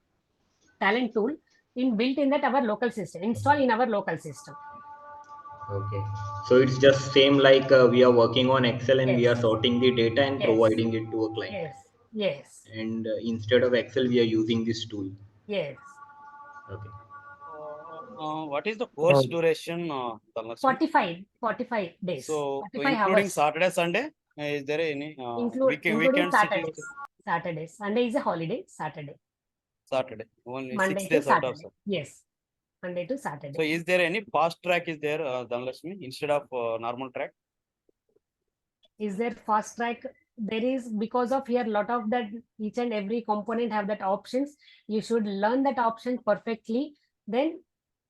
Talent tool built in that our local system, install in our local system. Okay, so it's just same like we are working on Excel and we are Yes. sorting the data and Yes. providing it to a client. Yes. Yes. And instead of Excel, we are using this tool. Yes. Okay. What is the course duration? Dhana Laxmi? 45 days. So 45 including hours. Saturday, Sunday, is there any Including weekends? Saturdays. Sunday is a holiday. Saturday, only Monday 6 to days out Saturday. of 7. Yes. Monday to Saturday. So is there any fast track is there, Dhana Laxmi, instead of normal track? Is there fast track? There is, because of here lot of that, each and every component have that options. You should learn that option perfectly. Then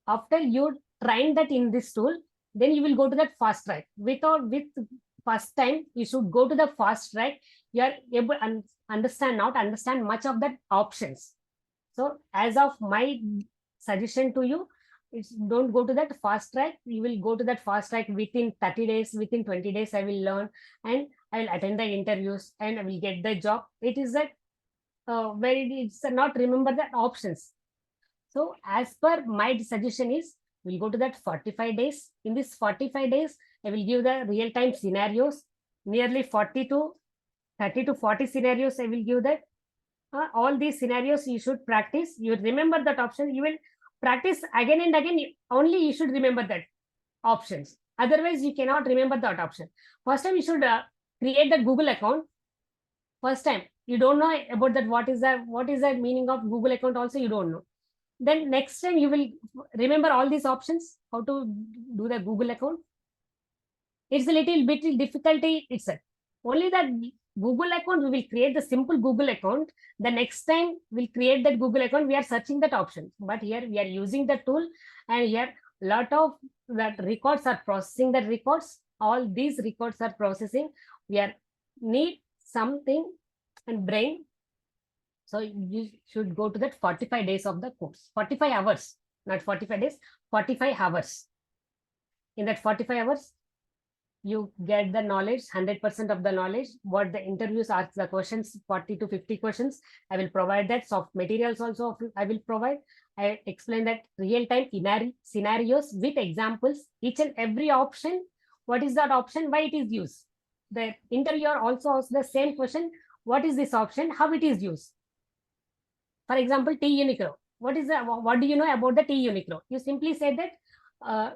after you trying that in this tool, then you will go to that fast track. With first time, you should go to the fast track. You are able to understand much of that options. So as of my suggestion to you, don't go to that fast track. You will go to that fast track within 30 days, within 20 days, I will learn and I will attend the interviews and I will get the job. It is that it's not remember the options. So as per my suggestion is, we'll go to that 45 days. In this 45 days, I will give the real-time scenarios, nearly 30 to 40 scenarios. I will give that. All these scenarios you should practice. You remember that option. You will practice again and again. Only you should remember that options. Otherwise, you cannot remember that option. First time you should create the Google account. First time you don't know about that. What is the meaning of Google account? Also, you don't know. Then next time you will remember all these options. How to do the Google account? It's a little bit difficulty itself. Only that Google account, we will create the simple Google account. The next time we'll create that Google account, we are searching that option. But here we are using the tool and here lot of that records are processing the records. All these records are processing. We are need something and brain. So you should go to that 45 days of the course. 45 hours, not 45 days, 45 hours. In that 45 hours, you get the knowledge, 100% of the knowledge. What the interviews ask the questions, 40 to 50 questions. I will provide that. Soft materials also I will provide. I explain that real-time scenarios with examples. Each and every option, what is that option, why it is used. The interviewer also asks the same question, what is this option, how it is used. For example, T Uniqlo. What do you know about the T Uniqlo? You simply say that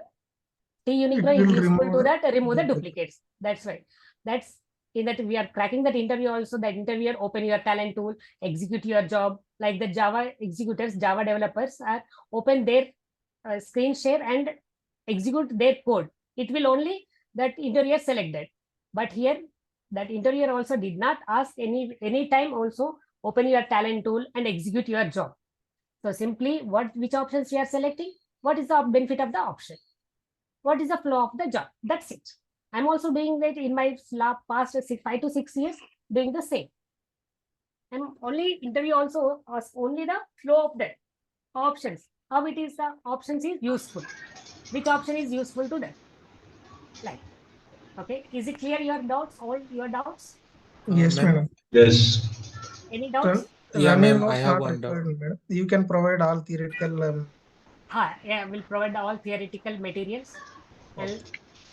T Uniqlo is useful to that, remove the duplicates. That's right. That's in that we are cracking that interview also. The interviewer open your Talent tool, execute your job. Like the Java executors, Java developers are open their screen share and execute their code. It will only that interviewer selected. But here that interviewer also did not ask any time also open your Talent tool and execute your job. So simply which options we are selecting? What is the benefit of the option? What is the flow of the job? That's it. I'm also doing that in my past 5 to 6 years, doing the same. And only interview also asks only the flow of the options. How it is the options is useful. Which option is useful to them? Like, okay, is it clear your doubts? All your doubts? Yes, Ma'am. madam. Yes. Any doubts? Yeah, Running ma'am, I notes have not one doubt. required, madam. You can provide all theoretical. Yeah, we'll provide all theoretical materials. And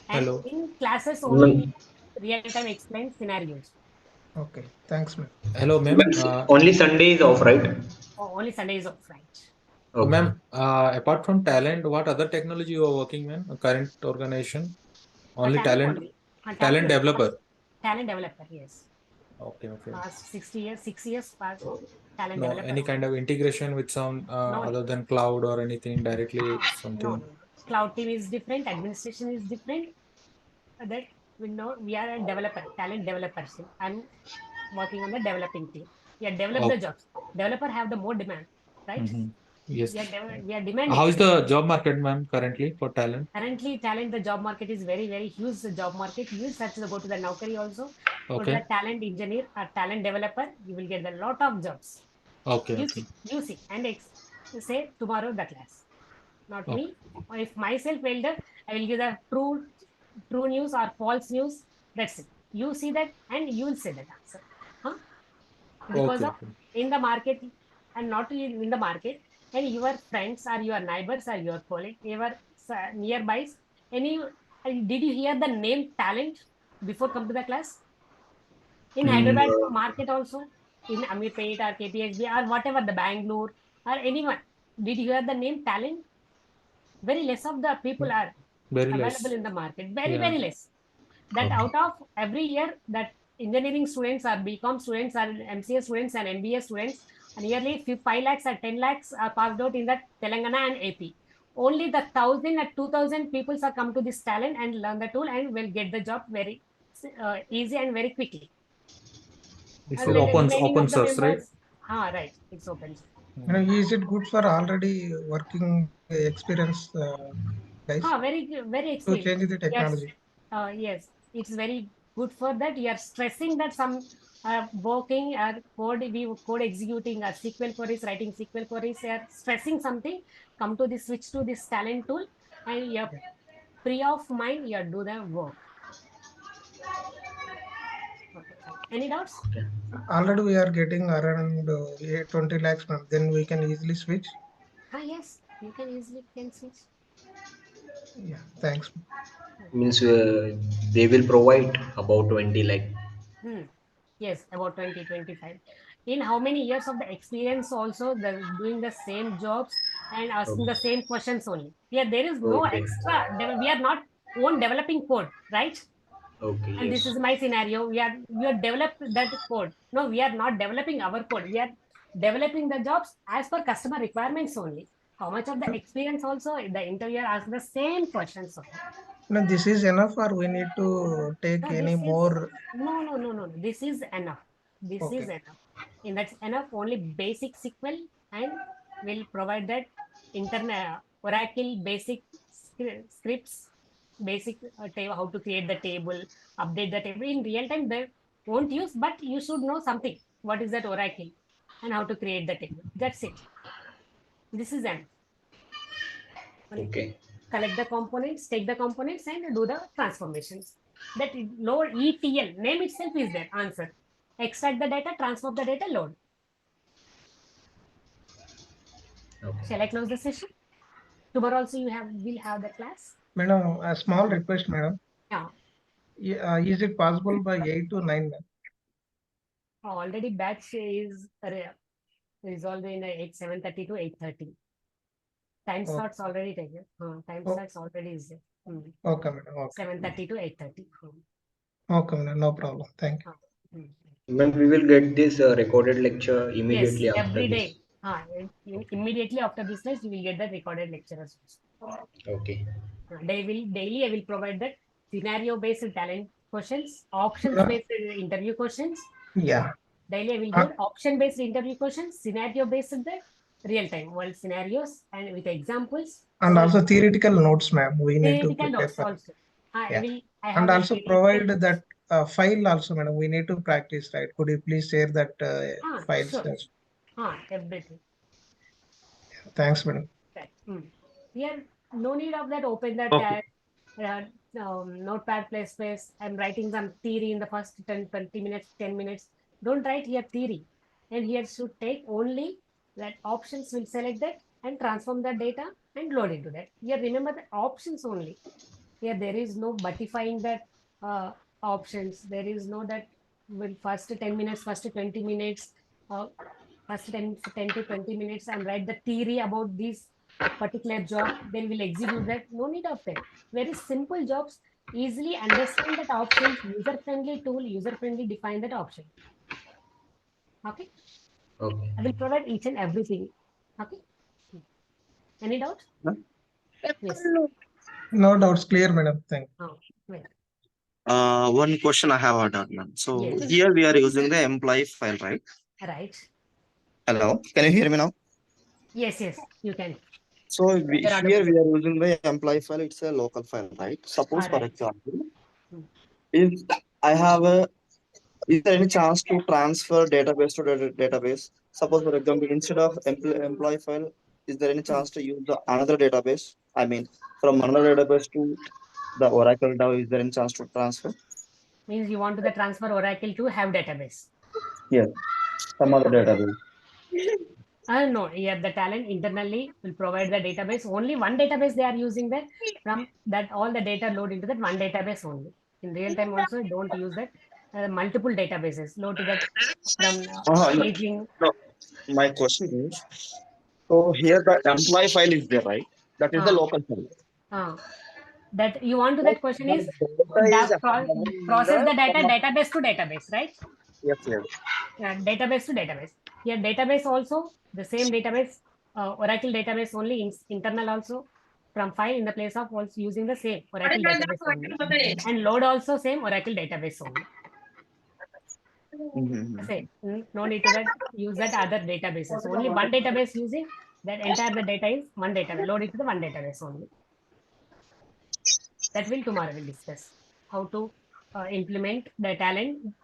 Hello. in classes only real-time explain scenarios. Okay, thanks, madam. Hello, ma'am. Only Sunday is off, right? Only Sunday is off, right? Okay. Ma'am, apart from Talent, what other technology you are working, ma'am? Current organization? Only Talent? Only. Talent developer? Talent developer, yes. Okay. Past 6 years past. talent No, developer. any kind of integration with some No. other than cloud or anything directly No, something. no. Cloud team is different, administration is different. That we know we are a developer, talent developers. I'm working on the developing team. We are develop the Okay. jobs. Developer have the more demand, right? Yes. We are demanding. How is the job market, ma'am, currently for talent? Currently, talent, the job market is very, very huge. The job market, you will search, go to the Naukri also. Go to Okay. the talent engineer or talent developer, you will get a lot of jobs. Okay. You see, and say tomorrow the class. Not Okay. me. Or if myself elder, I will give the true news or false news. That's it. You see that and you will say that answer. Huh? Because Okay. of in the market and not in the market, and your friends or your neighbors or your colleague, your nearby, any did you hear the name talent before come to the class? In Hyderabad market also, in Amirpet or KPSB or whatever the Bangalore or anyone, did you hear the name talent? Very less of the people are Very available less. in the market. Very, Yeah. very less. That Okay. out of every year that engineering students or BCom students or MCA students and MBA students, nearly 5 lakhs or 10 lakhs are passed out in that Telangana and AP. Only the 1,000 or 2,000 people are come to this talent and learn the tool and will get the job very easy and very quickly. It's And for the open remaining of the source, right? members, right, it's open. Is it good for already working experience guys Very to experienced. change the Yes, technology? yes, it's very good for that. You are stressing that some working code executing SQL queries, writing SQL queries. You are stressing something. Come to this, switch to this talent tool, and you are free of mind. You do the work. Okay, fine. Any doubts? Already we are getting around 20 lakhs, ma'am. Then we can easily switch. Yes, you can easily switch. Yeah, thanks. Means they will provide about 20 like. Yes, about 20-25. In how many years of the experience also doing the same jobs and asking the same questions only. Yeah, there is no Okay. extra. We are not own developing code, right? Okay. And this Yes. is my scenario. We are developed that code. No, we are not developing our code. We are developing the jobs as per customer requirements only. How much of the experience also the interviewer asks the same questions only. No, this is enough, or we need to take No, any this is more? no. This is enough. This is Okay. enough. And that's enough. Only basic SQL and will provide that internet Oracle basic scripts, basic how to create the table, update the table in real time. They won't use, but you should know something. What is that Oracle and how to create the table? That's it. This is enough. Only Okay. collect the components, take the components, and do the transformations. That load ETL name itself is there. Answer. Extract the data, transform the data, load. Okay. Shall I close the session? Tomorrow also will have the class. Madam, a small request, madam. Yeah. Is it possible by 8 to 9, ma'am? Already batch is resolved in 7:30 to 8:30. Time slots already taken. Time slots already is there. Okay, madam. Okay. 7:30 to 8:30. Okay, madam. No problem. Thank you. When we will get this recorded lecture immediately Yes, after every this. day. Immediately after this class, you will get the recorded lectures. Okay. Daily I will provide that scenario based talent questions, options based interview questions. Yeah. Daily I will give option based interview questions, scenario based the real time world scenarios and with examples. And also theoretical notes, ma'am. We need to Theoretical prepare notes for. also. I And have the also provide that file also, madam. We need to practice, right? Could you please share that files? Sure. Everything. Thanks, madam. Right. Here, no need of that open that notepad plus space. I'm writing some theory in the first 20 minutes, 10 minutes. Don't write here theory. And here should take only that options will select that and transform the data and load into that. Here remember the options only. Here there is no butifying that options. There is no that will first 10 minutes, first 20 minutes, first 10 to 20 minutes and write the theory about this particular job, then we'll execute that. No need of that. Very simple jobs, easily understand that options, user-friendly tool, user-friendly define that option. Okay. Okay. I will provide each and everything. Okay. Any doubts? Huh? Yes. No doubts, clear, madam. Thank you. Oh, wait. One question I have had, man. So Yes. here we are using the employee file, right? Right. Hello, can you hear me now? Yes, yes, you can. So You're here audible. we are using the employee file. It's a local file, right? Suppose, for Right. example, Hmm. if I have a, is there any chance to transfer database to database? Suppose, for example, instead of employee file, is there any chance to use the another database? I mean, from another database to the Oracle DAO, is there any chance to transfer? Means you want to the transfer Oracle to have database. Yes, some other database. No, yeah, the talent internally will provide the database. Only one database they are using that. From that, all the data load into that one database only. In real time also, don't use that. Multiple databases load to that from No, staging. no. My question is, so here the employee file is there, right? That is the Uh, local file. that you want to But that question the is data is process the data from database to database, right? yes, yes. Database to database. Here database also the same database, Oracle database only internal also from file in the place of also using the same Oracle database only, and load also same Oracle database only. Mhm. Say no need to that use that other databases. Only one database using that entire the data is one database. Load it to the one database only. That will tomorrow we'll discuss how to implement the talent.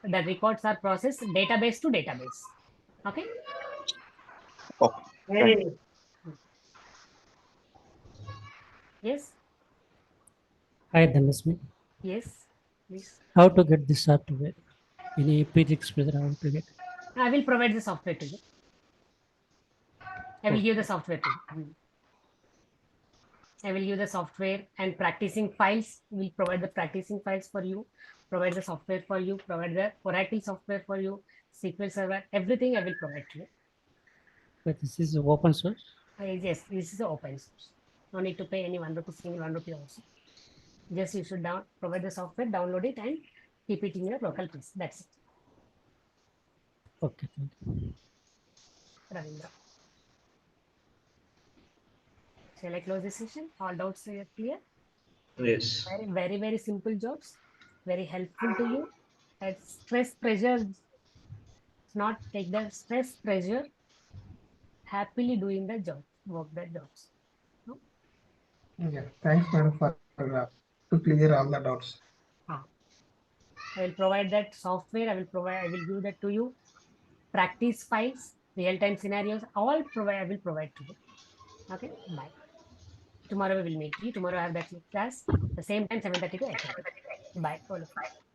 The records are processed database to database. Okay. Okay. Yes. Hi, Dhanasmi. Yes. Please. How to get this software? Any physics whether how to get? I will provide the software to you. I will give the software to you. I will give the software and practicing files. Will provide the practicing files for you. Provide the software for you. Provide the Oracle software for you. SQL Server. Everything I will provide to you. But this is open source. Yes, this is open source. No need to pay any 1 rupee, single 1 rupee also. Just you should provide the software, download it, and keep it in your local place. That's it. Okay, thank you. Ravindra. Shall I close this session? All doubts are clear? Yes. Very, very, very simple jobs. Very helpful to you. At stress, pressure, not take the stress, pressure, happily doing the job, work the jobs. No? Yeah, thanks, madam, for to clear all the doubts. I will provide that software. I will give that to you. Practice files, real-time scenarios, all I will provide to you. Okay, bye. Tomorrow we will meet you. Tomorrow I have that class. The same time, 7:30 to 8:30. Bye. All of you.